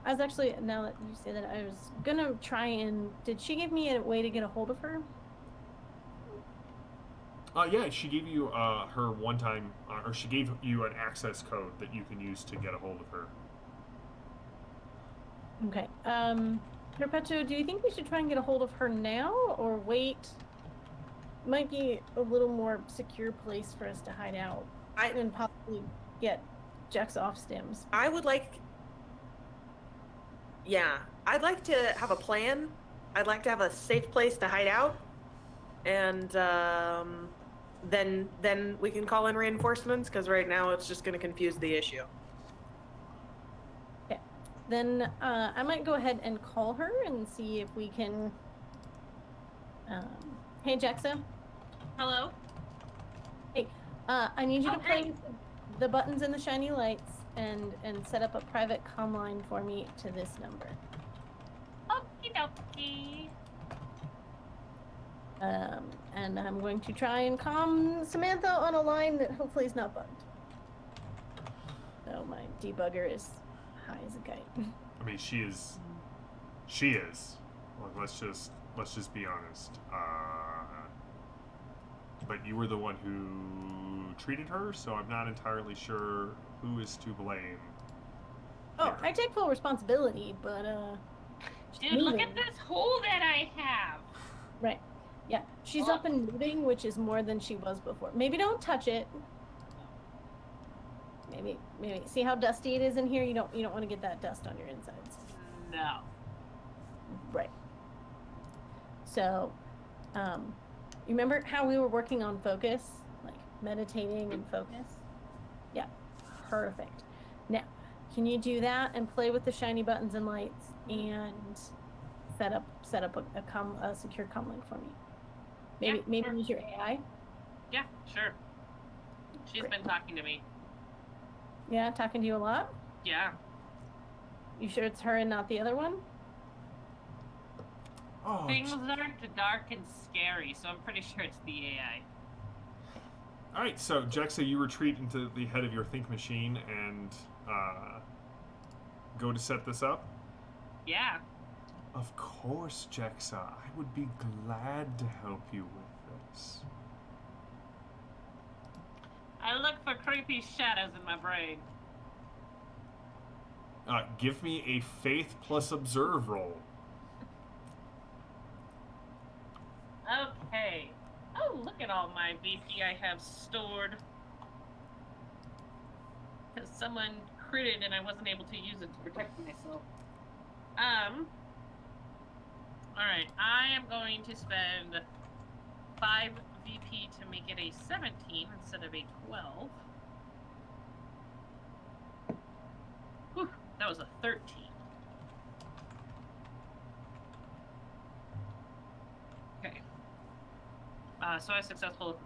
was actually, now that you say that, I was gonna try and, did she give me a way to get a hold of her? Yeah, she gave you her one-time, or she gave you an access code that you can use to get a hold of her. Okay. Perpetuo, do you think we should try and get a hold of her now, or wait? Might be a little more secure place for us to hide out and possibly get Jexa off stims. I would like... Yeah, I'd like to have a plan. I'd like to have a safe place to hide out. And then we can call in reinforcements, because right now it's just going to confuse the issue. Okay. Then I might go ahead and call her and see if we can... Hey, Jexa. Hello? Hey, I need you to play hey. with the buttons and the shiny lights and set up a private comm line for me to this number. Okie dokie. And I'm going to try and comm Samantha on a line that hopefully is not bugged. So my debugger is high as a kite. I mean, she is. Well, let's just be honest. But you were the one who treated her, so I'm not entirely sure who is to blame. Oh, here. I take full responsibility, but Dude, look at this hole that I have. right. Yeah, she's up and moving, which is more than she was before. Maybe don't touch it. Maybe see how dusty it is in here. You don't want to get that dust on your insides. No. Right. So, you remember how we were working on focus, like meditating and focus? Yeah, perfect. Now, can you do that and play with the shiny buttons and lights and set up a secure comm link for me? Maybe sure. use your AI. Yeah, sure. She's been talking to me. Yeah, talking to you a lot. Yeah. You sure it's her and not the other one? Oh, Things aren't dark and scary, so I'm pretty sure it's the AI. All right, so Jexa, you retreat into the head of your think machine and go to set this up. Yeah. Of course, Jexa. I would be glad to help you with this. I look for creepy shadows in my brain. Give me a faith plus observe roll. Okay. Oh, look at all my VP I have stored. Because someone critted and I wasn't able to use it to protect myself. Alright, I am going to spend 5 VP to make it a 17 instead of a 12. Whew, that was a 13. Okay. So I was successful with a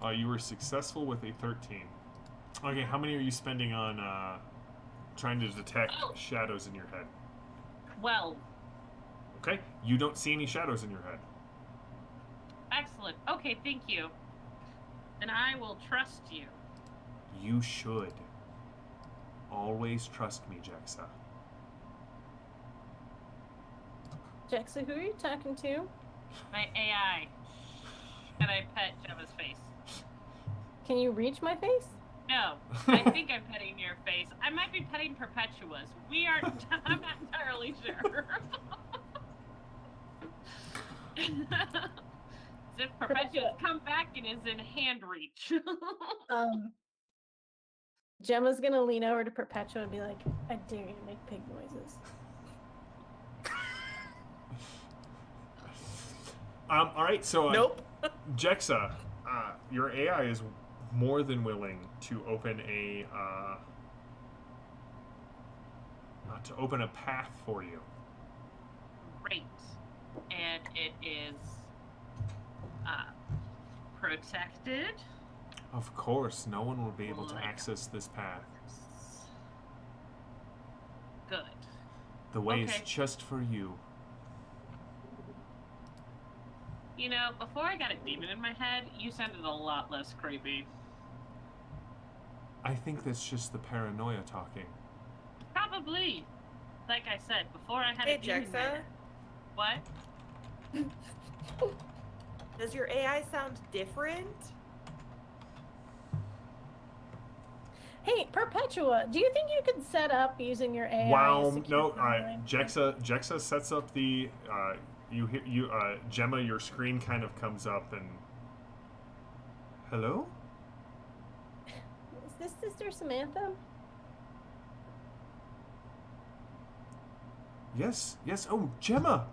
13. You were successful with a 13. Okay, how many are you spending on trying to detect shadows in your head? 12. Okay, you don't see any shadows in your head. Excellent. Okay, thank you. Then I will trust you. You should. Always trust me, Jexa. Jexa, who are you talking to? My AI. And I pet Gemma's face. Can you reach my face? No, I think I'm petting your face. I might be petting Perpetua's. We are. I'm not entirely sure. As if Perpetua's come back and is in hand reach. Gemma's gonna lean over to Perpetua and be like, I dare you to make pig noises. All right, so Nope. Jexa, your AI is more than willing to open a path for you. Great. And it is protected. Of course, no one will be able to access this path. Good. The way is Okay. just for you. You know, before I got a demon in my head, you sounded a lot less creepy. I think that's just the paranoia talking. Probably. Like I said, before I had Hey, a demon in my Jexa, head. What? does your AI sound different? Hey, Perpetua, do you think you could set up using your AI? Wow, secure no, online? Jexa sets up the Gemma, your screen kind of comes up and hello? Is this Sister Samantha? Yes. Oh, Gemma,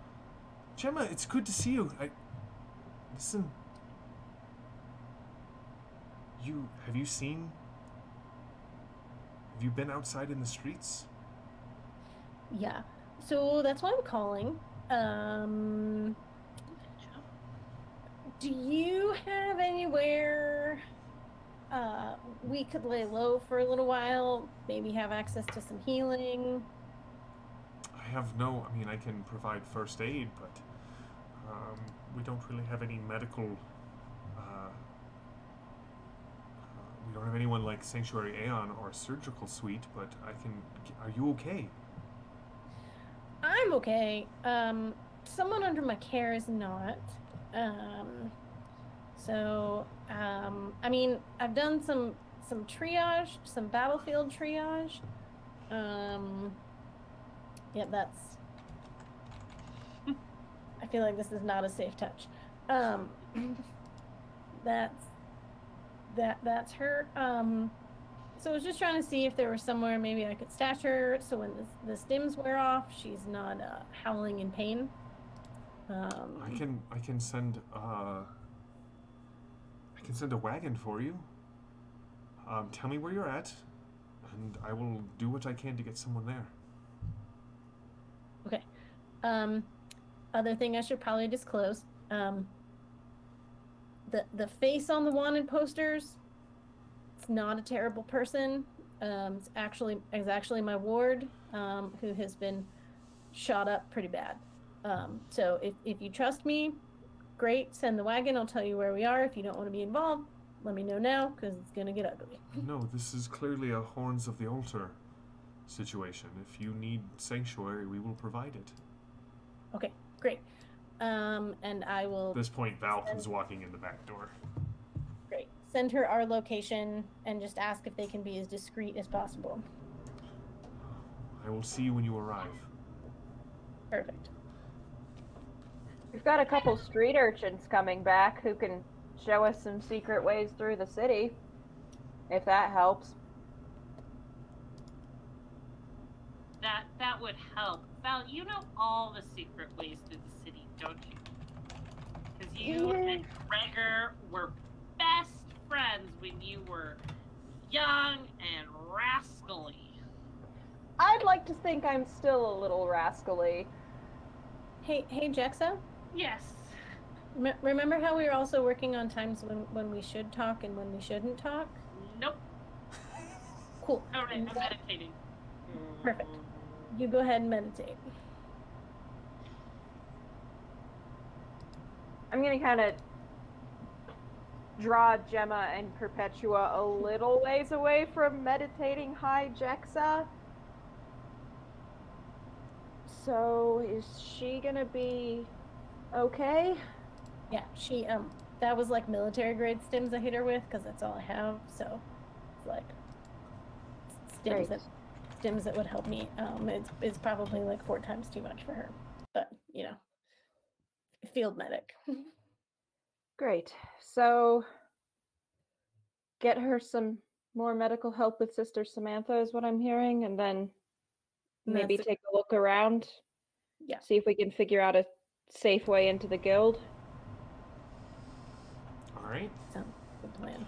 it's good to see you. Listen. Have you been outside in the streets? Yeah. So that's why I'm calling. Do you have anywhere we could lay low for a little while? Maybe have access to some healing? I can provide first aid, but we don't really have any medical. We don't have anyone like Sanctuary Aeon or Surgical Suite, but I can. Are you okay? I'm okay. Someone under my care is not. I've done some triage, some battlefield triage. That's. I feel like this is not a safe touch. That's her. So I was just trying to see if there was somewhere maybe I could stash her, so when the stims wear off, she's not howling in pain. I can send a wagon for you. Tell me where you're at, and I will do what I can to get someone there. Okay. Other thing I should probably disclose. The face on the wanted posters, it's not a terrible person. It's actually my ward, who has been shot up pretty bad. So if you trust me, great. Send the wagon. I'll tell you where we are. If you don't want to be involved, let me know now, because it's going to get ugly. No, this is clearly a Horns of the Altar situation. If you need sanctuary, we will provide it. Okay, great. And I will... At this point, Val comes walking in the back door. Great. Send her our location and just ask if they can be as discreet as possible. I will see you when you arrive. Perfect. We've got a couple street urchins coming back who can show us some secret ways through the city, if that helps. That would help. Val, you know all the secret ways through the city, don't you? Because you and Gregor were best friends when you were young and rascally. I'd like to think I'm still a little rascally. Hey, Jexa? Yes. Remember how we were also working on times when we should talk and when we shouldn't talk? Nope. Cool. All right, I'm meditating. Perfect. You go ahead and meditate. I'm gonna kind of draw Gemma and Perpetua a little ways away from meditating high Jexa. So, is she gonna be okay? Yeah, she, that was like military grade stims I hit her with, because that's all I have, so it's like stims that would help me. It's probably like 4 times too much for her, but, you know, field medic. Great. So, get her some more medical help with Sister Samantha is what I'm hearing, and then maybe take a look around. Yeah. See if we can figure out a safe way into the guild. All right. Sounds like a good plan.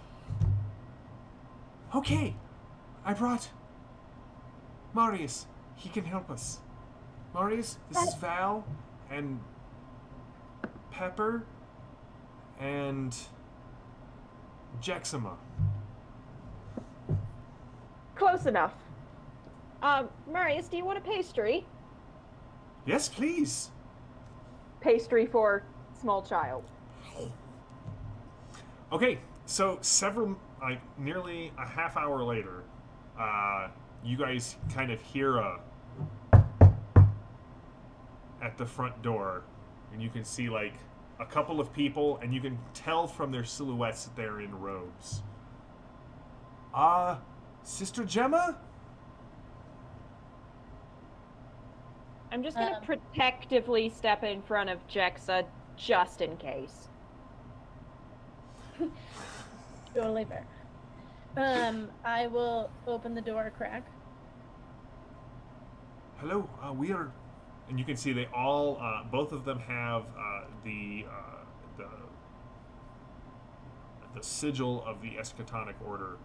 Okay, I brought Marius. He can help us. Marius, this is Val and Pepper and Jexima. Close enough. Marius, do you want a pastry? Yes, please. Pastry for small child. Okay, so nearly a half hour later, you guys kind of hear at the front door, and you can see like a couple of people, and you can tell from their silhouettes that they're in robes. Sister Gemma? I'm just gonna protectively step in front of Jexa just in case. Totally fair. I will open the door a crack. Hello, we are, and you can see they all, both of them have the sigil of the Eschatonic Order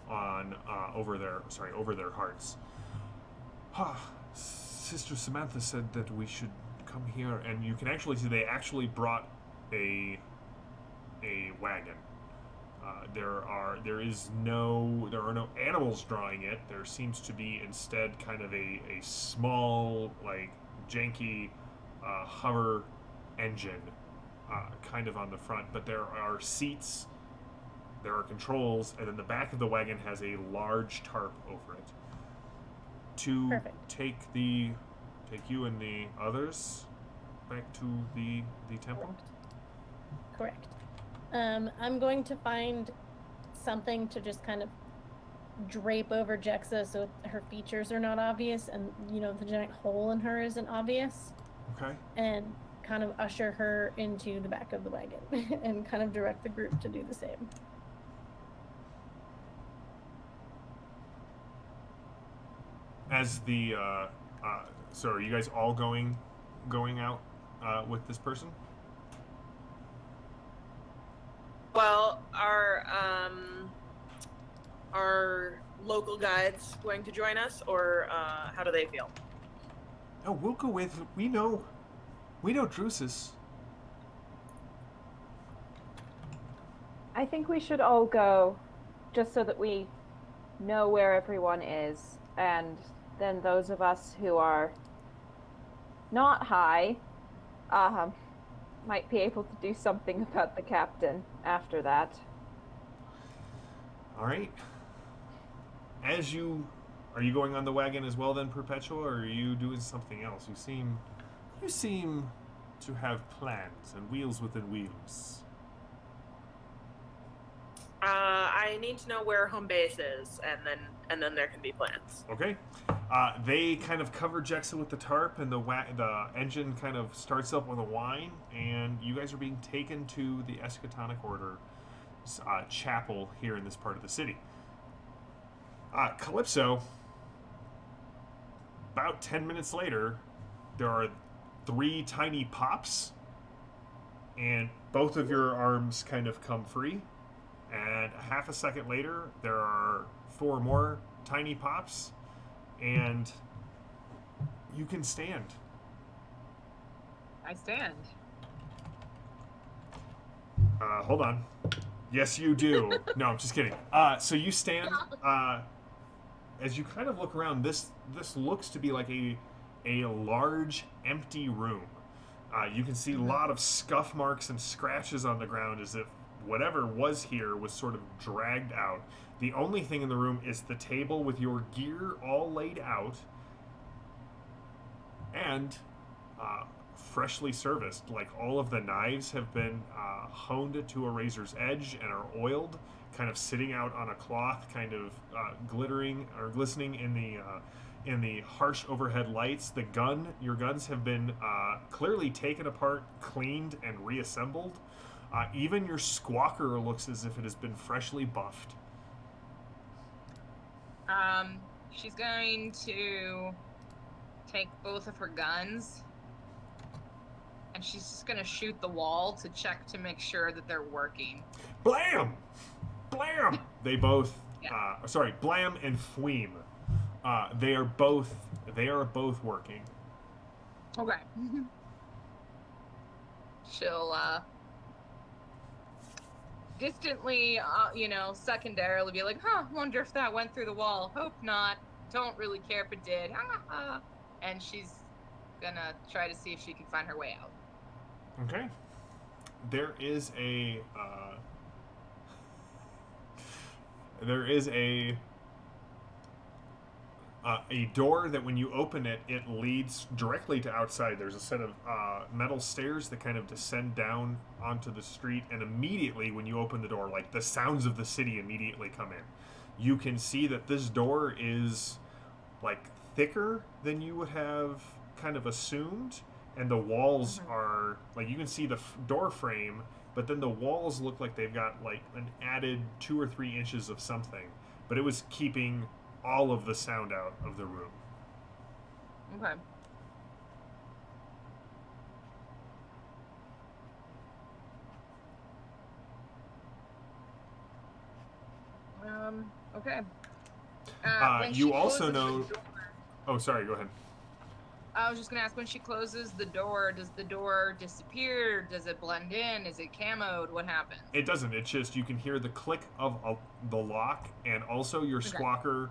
on over their hearts. Sister Samantha said that we should come here, and you can actually see they actually brought a wagon. There are no animals drawing it. There seems to be instead kind of a small, like, janky hover engine kind of on the front, but there are seats, there are controls, and then the back of the wagon has a large tarp over it to take you and the others back to the temple. Correct. I'm going to find something to just kind of drape over Jexa so her features are not obvious, and, you know, the giant hole in her isn't obvious. Okay. And kind of usher her into the back of the wagon and kind of direct the group to do the same. As the so are you guys all going out with this person? Well, are local guides going to join us, or how do they feel? No, we'll go with. We know Drusus. I think we should all go, just so that we know where everyone is, and then those of us who are not high, might be able to do something about the captain after that. All right. Are you going on the wagon as well then, Perpetua, or are you doing something else? You seem to have plans and wheels within wheels. I need to know where home base is, and then there can be plans. Okay. They kind of cover Jexa with the tarp, and the engine kind of starts up with a whine, and you guys are being taken to the Eschatonic Order chapel here in this part of the city. Calypso, about 10 minutes later, there are 3 tiny pops, and both of your arms kind of come free. And half a second later, there are 4 more tiny pops, and you can stand. I stand. Hold on. Yes, you do. No, I'm just kidding. So you stand. As you kind of look around, this looks to be like a large, empty room. You can see a lot of scuff marks and scratches on the ground as if whatever was here was sort of dragged out. The only thing in the room is the table with your gear all laid out and freshly serviced. Like, all of the knives have been honed to a razor's edge and are oiled, kind of sitting out on a cloth, kind of glittering or glistening in the harsh overhead lights. Your guns have been clearly taken apart, cleaned, and reassembled. Even your squawker looks as if it has been freshly buffed. She's going to take both of her guns, and she's just gonna shoot the wall to check to make sure that they're working. Blam! Blam! They both, sorry, Blam and Fweem. They are both working. Okay. She'll, distantly, secondarily be like, wonder if that went through the wall. Hope not. Don't really care if it did. And she's gonna try to see if she can find her way out. Okay. There is a door that when you open it, it leads directly to outside. There's a set of metal stairs that kind of descend down onto the street, and immediately when you open the door, like, the sounds of the city immediately come in. You can see that this door is, like, thicker than you would have kind of assumed, and the walls are, like, you can see the door frame, but then the walls look like they've got, like, an added 2 or 3 inches of something, but it was keeping all of the sound out of the room. Okay. Okay. You also know... Oh, sorry, go ahead. I was just going to ask, when she closes the door, does the door disappear? Does it blend in? Is it camoed? What happens? It doesn't. It's just you can hear the click of the lock, and also your squawker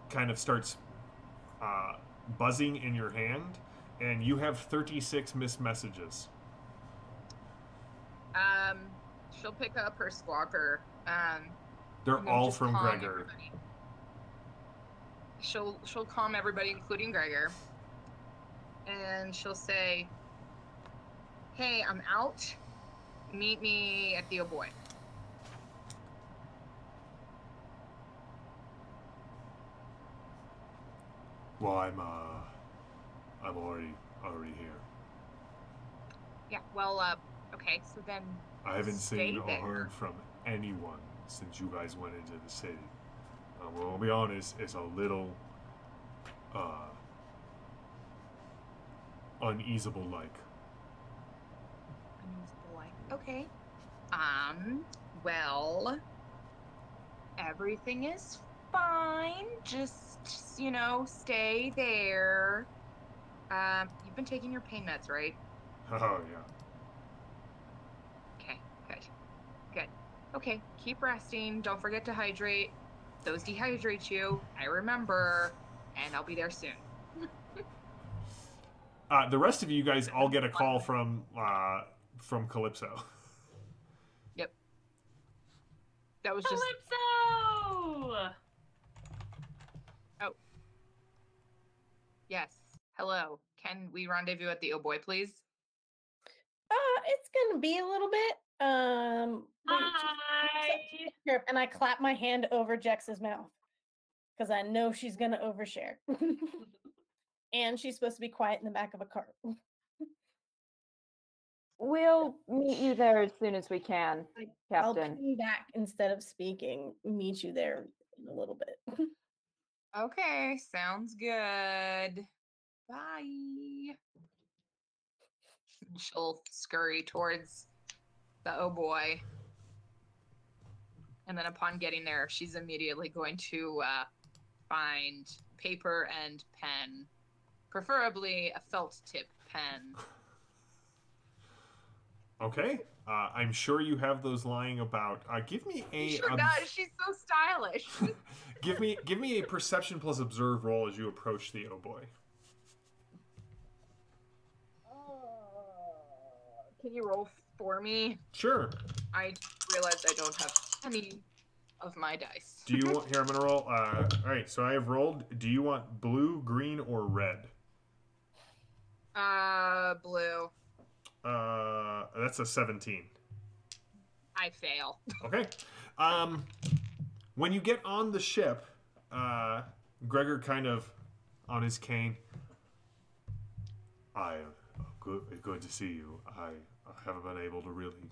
kind of starts buzzing in your hand, and you have 36 missed messages. She'll pick up her squawker. They're all from Gregor. Everybody. She'll calm everybody, including Gregor, and she'll say, "Hey, I'm out. Meet me at the Oh Boii." Well, I'm already here. Yeah. Well, okay. So then I haven't seen or there. heard from anyone since you guys went into the city. Well, I'll be honest, it's a little uneasable like. Okay. Well, everything is fine. Just, stay there. You've been taking your pain meds, right? Oh, yeah. Okay, good. Okay, keep resting. Don't forget to hydrate. Those dehydrate you. I remember. And I'll be there soon. The rest of you guys all get a call from Calypso. Yep. That was just. Calypso! Oh. Yes. Hello. Can we rendezvous at the Oh Boii, please? It's gonna be a little bit. Hi! And I clap my hand over Jex's mouth because I know she's gonna overshare. And she's supposed to be quiet in the back of a cart. We'll meet you there as soon as we can, I'll Captain. ping back instead of speaking. Meet you there in a little bit. Okay, sounds good. Bye. She'll scurry towards the Oh Boii. And then upon getting there, she's immediately going to find paper and pen. Preferably a felt tip pen. Okay. I'm sure you have those lying about. Give me a. Sure does. She's so stylish. give me a perception plus observe roll as you approach the Oh Boii. Can you roll for me? Sure. I realized I don't have any of my dice. Do you want? Here, I'm gonna roll. All right. So I have rolled. Do you want blue, green, or red? Blue. That's a 17. I fail. Okay. When you get on the ship, Gregor kind of on his cane. Good to see you. I haven't been able to really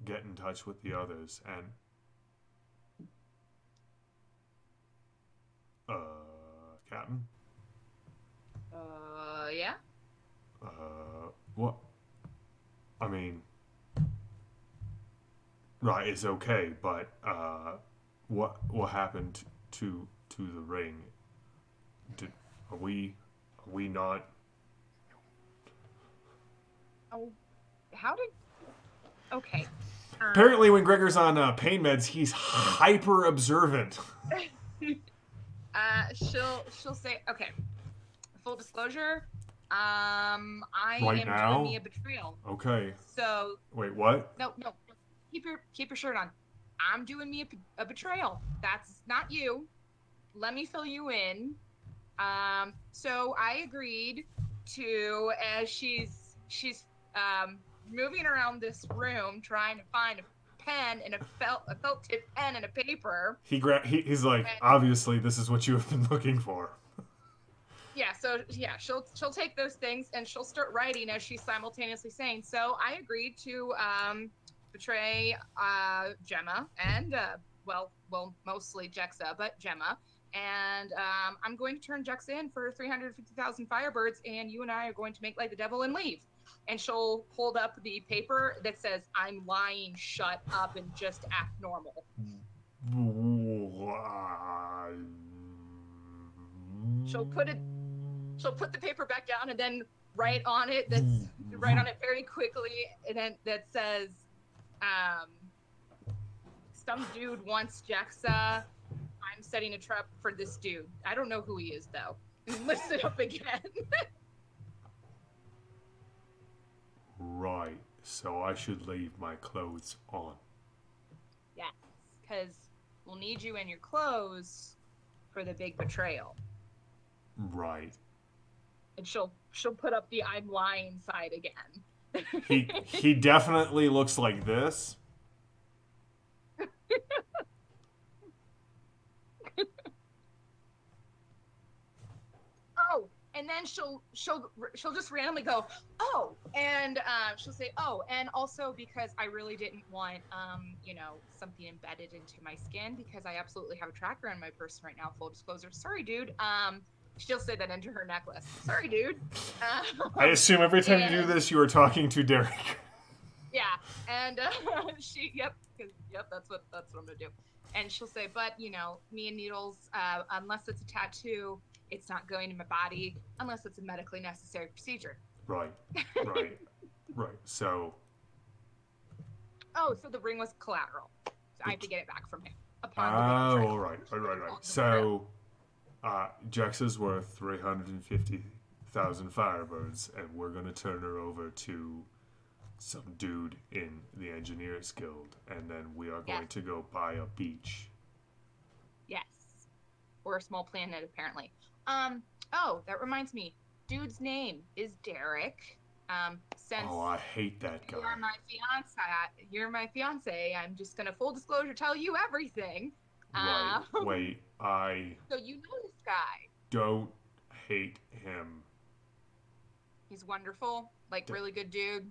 get in touch with the others, and Captain. Yeah. What? I mean, right, it's okay, but what happened to the ring? Are we not? Oh, how did? Okay. Apparently, when Gregor's on pain meds, he's hyper observant. She'll say, okay. Full disclosure, I Right am now? doing me a betrayal. Okay. So Wait, what? no, keep your shirt on. I'm doing me a betrayal. That's not you. Let me fill you in. So I agreed to, as she's moving around this room trying to find a pen and a felt tip pen and a paper. He's like, obviously, this is what you have been looking for. Yeah, so yeah, she'll take those things and she'll start writing as she's simultaneously saying. So I agreed to betray Gemma and well, mostly Jexa, but Gemma. And I'm going to turn Jexa in for 350,000 Firebirds, and you and I are going to make like the devil and leave. And she'll hold up the paper that says, "I'm lying, shut up, and just act normal." She'll put the paper back down and then write on it very quickly, and then that says, some dude wants Jexa. I'm setting a trap for this dude. I don't know who he is though. Lifts it up again. Right. So I should leave my clothes on. Yes, because we'll need you in your clothes for the big betrayal. Right. And she'll put up the "I'm lying" side again. He definitely looks like this. Oh, and then she'll just randomly go, "Oh," and she'll say, "Oh," and also because I really didn't want something embedded into my skin, because I absolutely have a tracker on my person right now. Full disclosure. Sorry, dude. She'll say that into her necklace. Sorry, dude. I assume every time you do this, you are talking to Derek. Yeah, and that's what I'm gonna do. And she'll say, "But me and needles, unless it's a tattoo, it's not going in my body unless it's a medically necessary procedure." Right. So. Oh, so the ring was collateral. So I have to get it back from him. Oh, all right. So, Jexa's worth 350 1,000 firebirds, and we're gonna turn her over to some dude in the Engineers Guild, and then we are going to go buy a beach. Yes. Or a small planet, apparently. Oh, that reminds me. Dude's name is Derek. Since I hate that guy. You're my fiance. I'm just gonna full disclosure tell you everything. Right. Wait, So you know this guy. don't hate him. He's wonderful. Like, really good dude.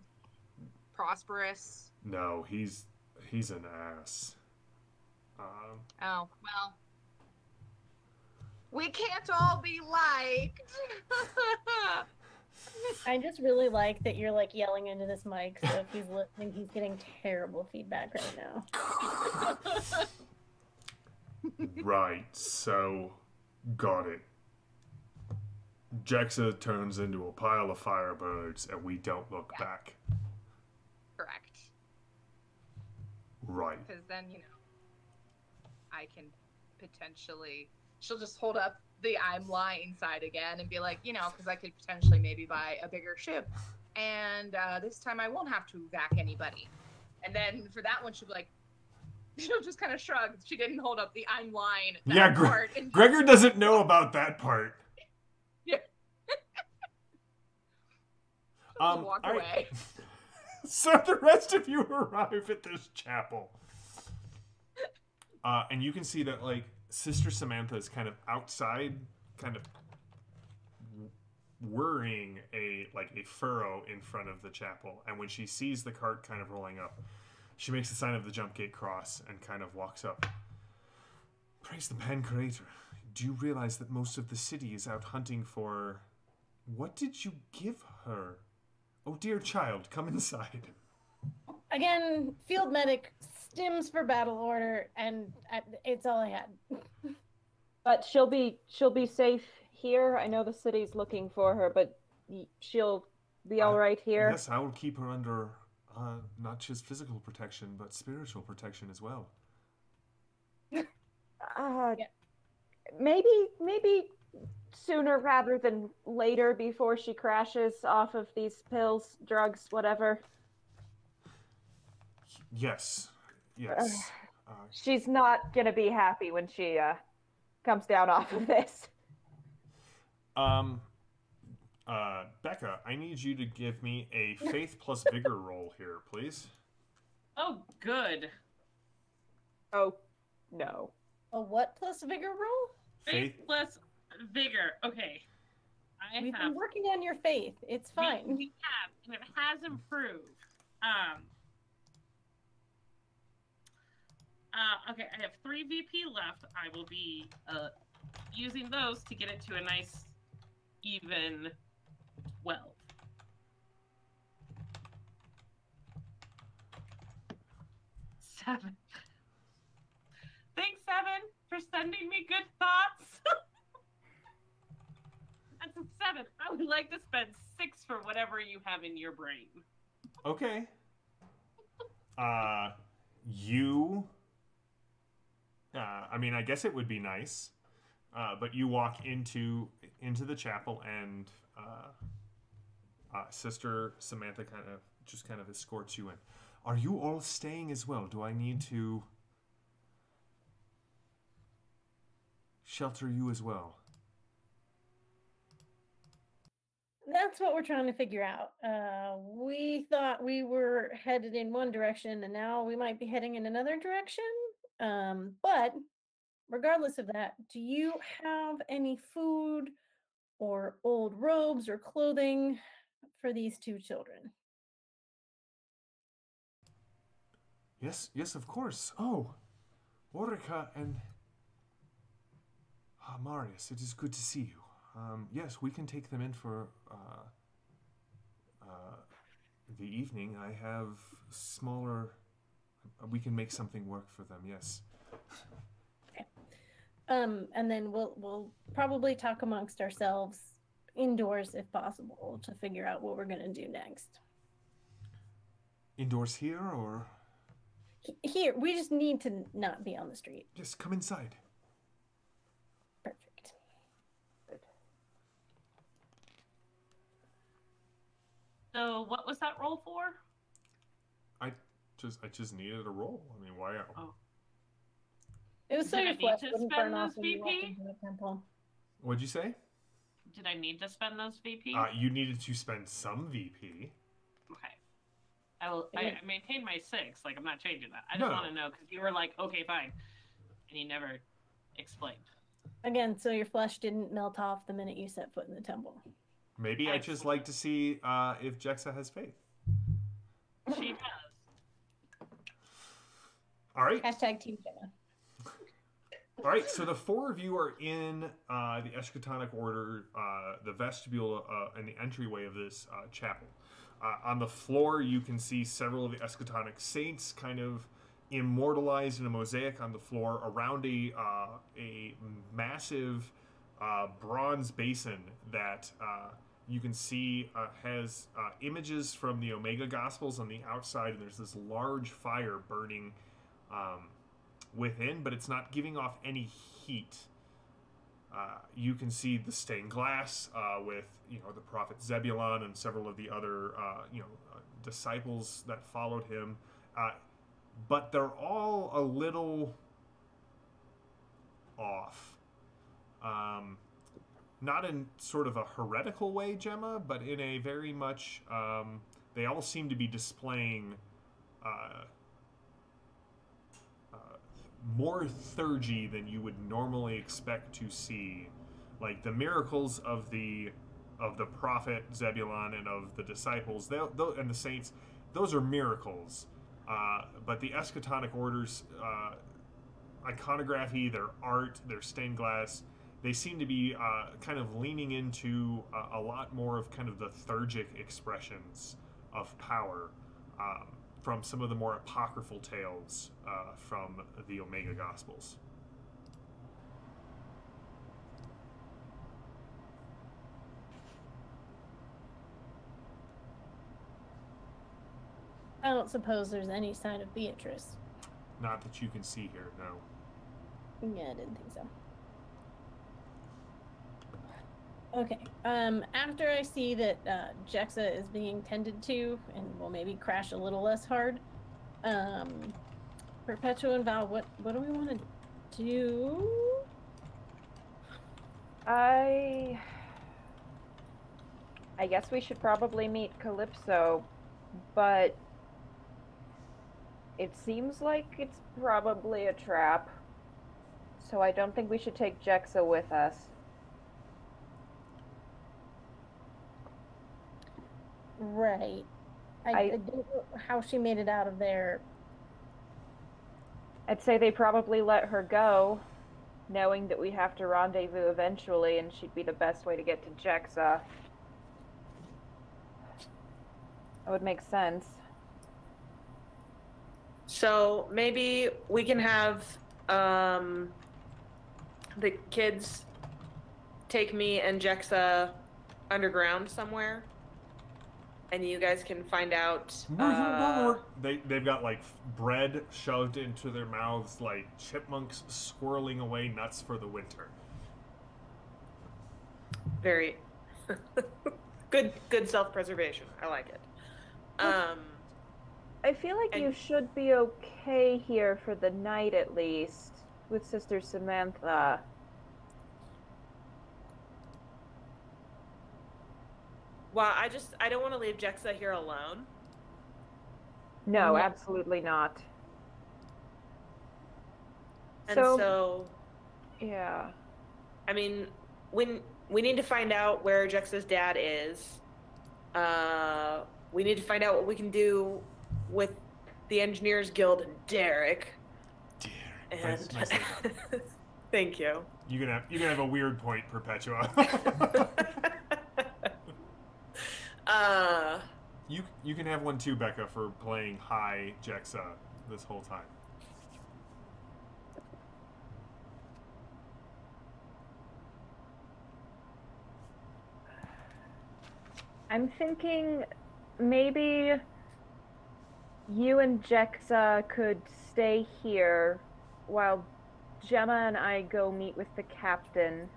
Prosperous. No, he's an ass. Oh, well. We can't all be liked. I just really like that you're like yelling into this mic, so if he's listening, he's getting terrible feedback right now. Right, so got it. Jexa turns into a pile of firebirds, and we don't look back. Correct. Right. Because then, I can potentially... She'll just hold up the I'm lying side again and be like, because I could potentially maybe buy a bigger ship. And this time I won't have to vac anybody. And then for that one, she'll be like, she'll just kind of shrug. She didn't hold up the I'm lying part. And Gregor doesn't know about that part. Yeah. She'll walk away. Right. So the rest of you arrive at this chapel. And you can see that, like, Sister Samantha is kind of outside, kind of worrying a furrow in front of the chapel. And when she sees the cart kind of rolling up, she makes the sign of the jump gate cross and kind of walks up. Praise the Pan Creator. Do you realize that most of the city is out hunting for... What did you give her? Oh, dear child, come inside. Again, field medic, stims for battle order, and it's all I had. But she'll be safe here. I know the city's looking for her, but she'll be all right here. Yes, I will keep her under not just physical protection, but spiritual protection as well. Maybe sooner rather than later, before she crashes off of these pills, drugs, whatever. Yes. She's not gonna be happy when she comes down off of this. Becca, I need you to give me a faith plus vigor roll here, please. Oh, good. Oh, no. A what plus vigor roll? Faith plus vigor. Okay. We've been working on your faith. It's fine. We have, and it has improved. Okay, I have 3 VP left. I will be using those to get it to a nice, even 12. Seven. Thanks, Seven, for sending me good thoughts. That's a 7. I would like to spend 6 for whatever you have in your brain. Okay. I mean, I guess it would be nice, but you walk into the chapel, and Sister Samantha kind of escorts you in. Are you all staying as well? Do I need to shelter you as well? That's what we're trying to figure out. We thought we were headed in one direction, and now we might be heading in another direction. But regardless of that, do you have any food or old robes or clothing for these 2 children? Yes, of course. Oh, Orica and Marius, it is good to see you. Yes, we can take them in for the evening. I have smaller... We can make something work for them, yes. Okay. And then we'll probably talk amongst ourselves indoors if possible to figure out what we're going to do next. Indoors here, or...? Here. We just need to not be on the street. Yes, come inside. Perfect. So what was that roll for? I just needed a roll. I mean, why? Oh. It was so Did I your need flesh to wouldn't spend burn off those when you walked VP? into the temple. What'd you say? Did I need to spend those VP? You needed to spend some VP. Okay. I maintain my 6. Like, I'm not changing that. I just No. want to know, because you were like, okay, fine. And you never explained. Again, so your flesh didn't melt off the minute you set foot in the temple. Maybe I just like to see if Jexa has faith. She does. All right. Hashtag Team Jenna. All right, so the 4 of you are in the Eschatonic Order, the vestibule and the entryway of this chapel. On the floor, you can see several of the Eschatonic saints kind of immortalized in a mosaic on the floor around a massive bronze basin that you can see has images from the Omega Gospels on the outside, and there's this large fire burning within, but it's not giving off any heat. You can see the stained glass with the prophet Zebulon and several of the other disciples that followed him, but they're all a little off. Not in sort of a heretical way, Gemma, but in a very much they all seem to be displaying more theurgy than you would normally expect to see. Like the miracles of the prophet Zebulon and of the disciples and the saints, those are miracles. But the Eschatonic Order's iconography, their art, their stained glass, they seem to be kind of leaning into a lot more of kind of the theurgic expressions of power from some of the more apocryphal tales from the Omega Gospels. I don't suppose there's any sign of Beatrice. Not that you can see here, no. Yeah, I didn't think so. Okay. After I see that Jexa is being tended to and will maybe crash a little less hard, Perpetua and Val, what do we want to do? I guess we should probably meet Calypso, but it seems like it's probably a trap. So I don't think we should take Jexa with us. Right. I don't know how she made it out of there. I'd say they probably let her go, knowing that we have to rendezvous eventually, and she'd be the best way to get to Jexa. That would make sense. So maybe we can have the kids take me and Jexa underground somewhere, and you guys can find out. They've got like bread shoved into their mouths, like chipmunks squirreling away nuts for the winter. Very good self-preservation. I like it. I feel like you should be okay here for the night at least, with Sister Samantha. Well, I don't want to leave Jexa here alone. No, absolutely not. And so yeah. I mean, we need to find out where Jexa's dad is. We need to find out what we can do with the Engineers Guild and Derek. And Nicely done. Thank you. You can have a weird point, Perpetua. You can have one too, Becca, for playing high Jexa this whole time. I'm thinking maybe you and Jexa could stay here while Gemma and I go meet with the captain,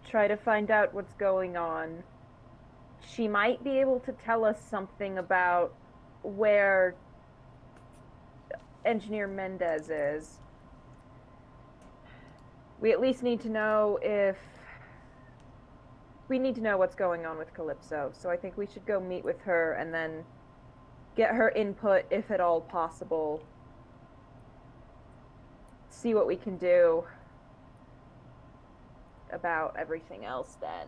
try to find out what's going on. she might be able to tell us something about where Engineer Mendez is. We at least need to know we need to know what's going on with Calypso, so I think we should go meet with her and then get her input, if at all possible. See what we can do about everything else then.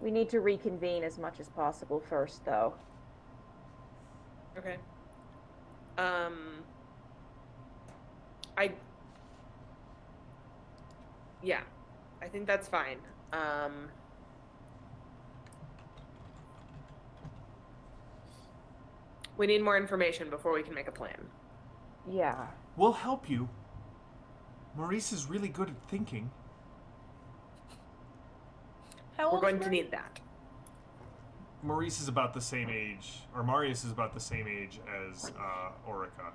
We need to reconvene as much as possible first, though. Okay. Yeah, I think that's fine. We need more information before we can make a plan. Yeah. We'll help you. Maurice is really good at thinking. How We're old going is to Maurice? need that. Maurice is about the same age, or Marius is about the same age as Orica.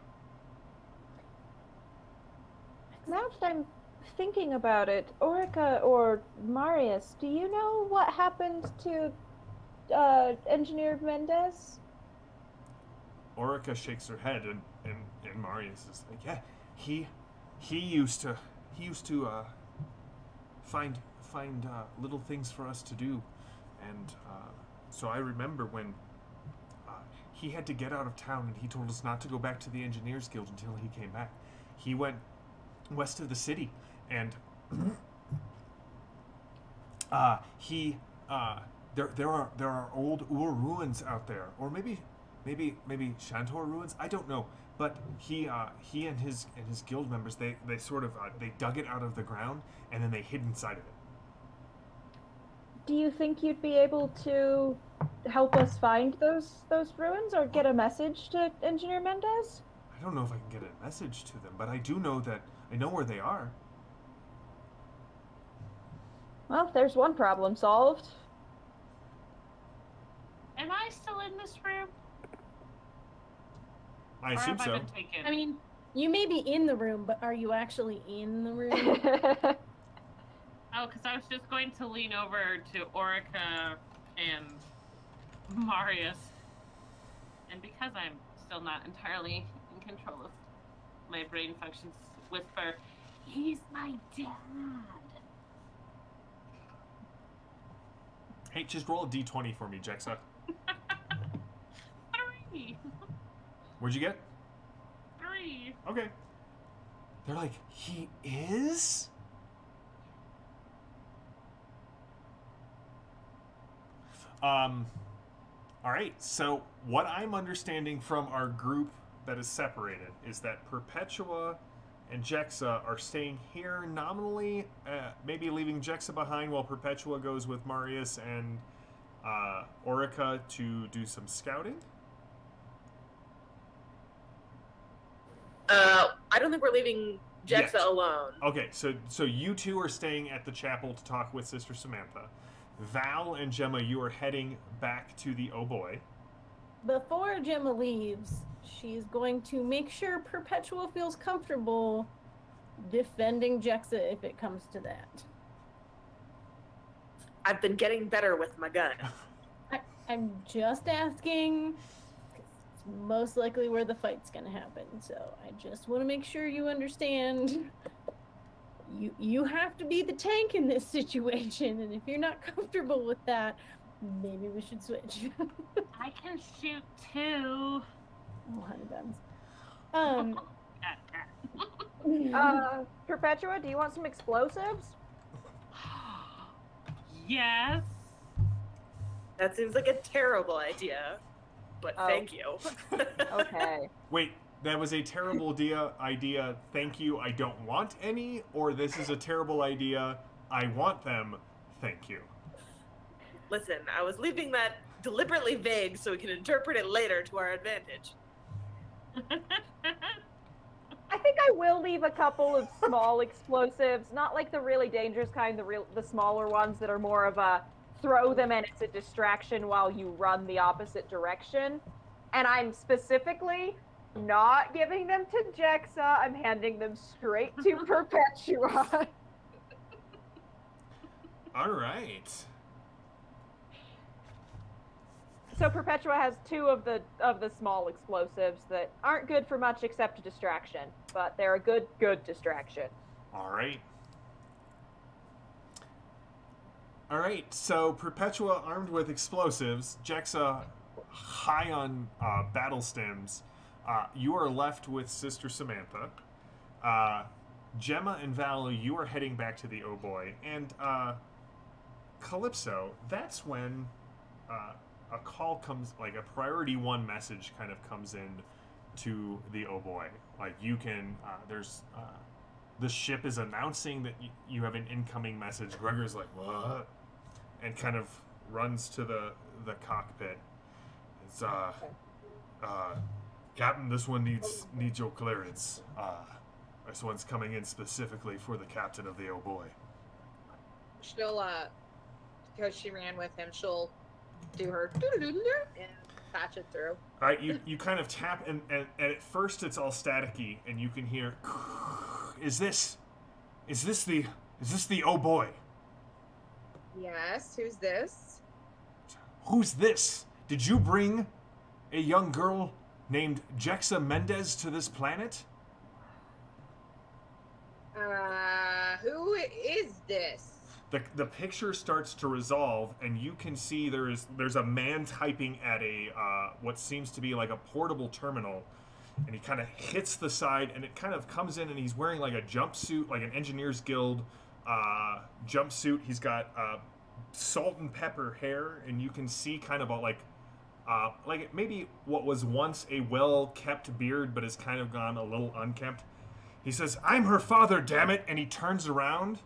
Now that I'm thinking about it, Orica or Marius, do you know what happened to Engineer Mendez? Orica shakes her head, and Marius is like, yeah, he used to find little things for us to do, and so I remember when he had to get out of town, and he told us not to go back to the Engineers Guild until he came back. He went west of the city, and there are old Ur ruins out there, or maybe Shantor ruins. I don't know, but he and his guild members they sort of they dug it out of the ground and then they hid inside of it. Do you think you'd be able to help us find those ruins or get a message to Engineer Mendez? I don't know if I can get a message to them, but I do know that I know where they are. Well, there's one problem solved. Am I still in this room? I Or assume have so. I been taken? I mean, you may be in the room, but are you actually in the room? Oh, because I was just going to lean over to Orica and Marius. And because I'm still not entirely in control of my brain functions, whisper, he's my dad. Hey, just roll a d20 for me, Jexa. 3. What'd you get? 3. Okay. They're like, he is? Alright, so what I'm understanding from our group that is separated is that Perpetua and Jexa are staying here nominally, maybe leaving Jexa behind while Perpetua goes with Marius and Orica to do some scouting. I don't think we're leaving Jexa Yes. alone. Okay, so you two are staying at the chapel to talk with Sister Samantha. Val and Gemma, you are heading back to the Oh Boii. Before Gemma leaves, she's going to make sure Perpetua feels comfortable defending Jexa if it comes to that. I've been getting better with my gun. I'm just asking, 'cause it's most likely where the fight's gonna happen. So I just want to make sure you understand. You have to be the tank in this situation, and if you're not comfortable with that, maybe we should switch. I can shoot too. Oh, honey buns. Perpetua, do you want some explosives? Yes. That seems like a terrible idea, but Oh. thank you. Okay. Wait, that was a terrible idea. Thank you. I don't want any. Or this is a terrible idea. I want them. Thank you. Listen, I was leaving that deliberately vague so we can interpret it later to our advantage. I think I will leave a couple of small explosives, not like the really dangerous kind, the smaller ones that are more of a throw them and it's a distraction while you run the opposite direction. And I'm specifically not giving them to Jexa. I'm handing them straight to Perpetua. All right. So Perpetua has 2 of the small explosives that aren't good for much except a distraction, but they're a good distraction. All right. All right. So Perpetua armed with explosives, Jexa high on battle stems. You are left with Sister Samantha. Gemma and Val, you are heading back to the Oh Boii, and Calypso. That's when a call comes, like a priority 1 message kind of comes in to the Oh Boii. Like you can, the ship is announcing that you have an incoming message. Gregor's like, what? And kind of runs to the cockpit. It's Captain, this one needs your clearance. This one's coming in specifically for the captain of the Oh Boii. She'll, because she ran with him, she'll do her and patch it through. All right, you kind of tap, and at first it's all staticky, and you can hear, is this the Oh Boii? Yes, who's this? Who's this? Did you bring a young girl named Jexa Mendez to this planet? Who is this? The picture starts to resolve, and you can see there's a man typing at a what seems to be like a portable terminal, and he kind of hits the side, and it kind of comes in, and he's wearing like a jumpsuit, like an Engineers Guild jumpsuit. He's got salt and pepper hair, and you can see kind of a like maybe what was once a well-kept beard, but has kind of gone a little unkempt. He says, "I'm her father, damn it!" And he turns around,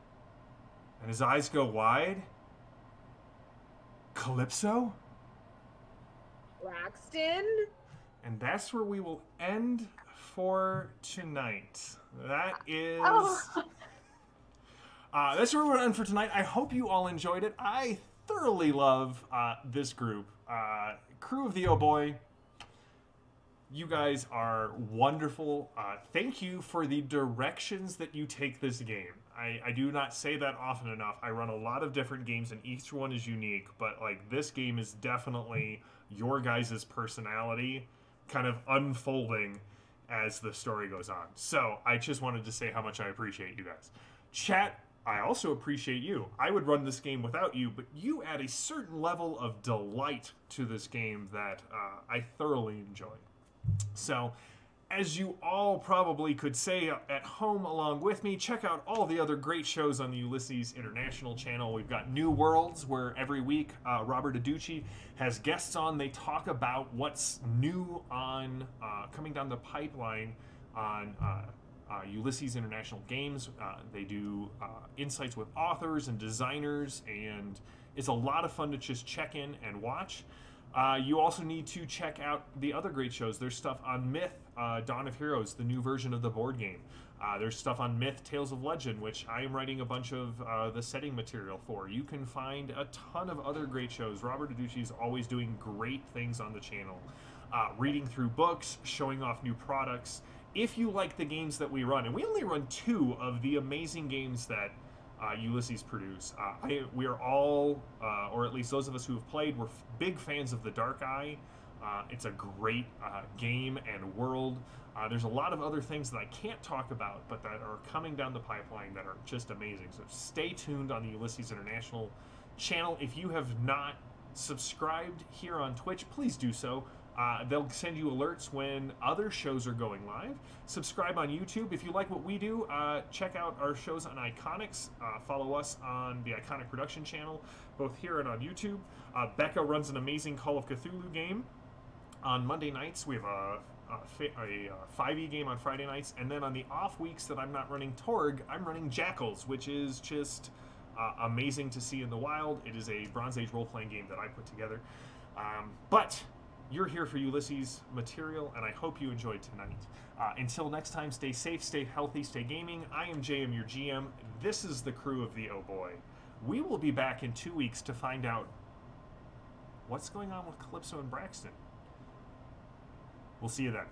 and his eyes go wide. Calypso? Braxton? And that's where we will end for tonight. That is... that's where we're end for tonight. I hope you all enjoyed it. I thoroughly love this group. Crew of the Oh Boii. You guys are wonderful. Thank you for the directions that you take this game. I do not say that often enough. I run a lot of different games, and each one is unique, but like this game is definitely your guys' personality kind of unfolding as the story goes on. So I just wanted to say how much I appreciate you guys. Chat, I also appreciate you. I would run this game without you, but you add a certain level of delight to this game that I thoroughly enjoy. So, as you all probably could say at home along with me, check out all the other great shows on the Ulysses International channel. We've got New Worlds, where every week Robert Aducci has guests on. They talk about what's new on coming down the pipeline on Ulysses International Games. They do insights with authors and designers, and it's a lot of fun to just check in and watch. You also need to check out the other great shows. There's stuff on Myth, Dawn of Heroes, the new version of the board game. There's stuff on Myth, Tales of Legend, which I am writing a bunch of the setting material for. You can find a ton of other great shows. Robert Aducci is always doing great things on the channel. Reading through books, showing off new products. If you like the games that we run, and we only run 2 of the amazing games that Ulysses produce. We are all, or at least those of us who have played, we're big fans of The Dark Eye. It's a great game and world. There's a lot of other things that I can't talk about, but that are coming down the pipeline that are just amazing. So stay tuned on the Ulysses International channel. If you have not subscribed here on Twitch, please do so. They'll send you alerts when other shows are going live. Subscribe on YouTube. If you like what we do, check out our shows on Iconics. Follow us on the Iconic Production channel, both here and on YouTube. Becca runs an amazing Call of Cthulhu game on Monday nights. We have a 5e game on Friday nights. And then on the off weeks that I'm not running Torg, I'm running Jackals, which is just amazing to see in the wild. It is a Bronze Age role-playing game that I put together. But you're here for Ulysses material, and I hope you enjoyed tonight. Until next time, stay safe, stay healthy, stay gaming. I am JM, your GM. This is the crew of the Oh Boii. We will be back in 2 weeks to find out what's going on with Calypso and Braxton. We'll see you then.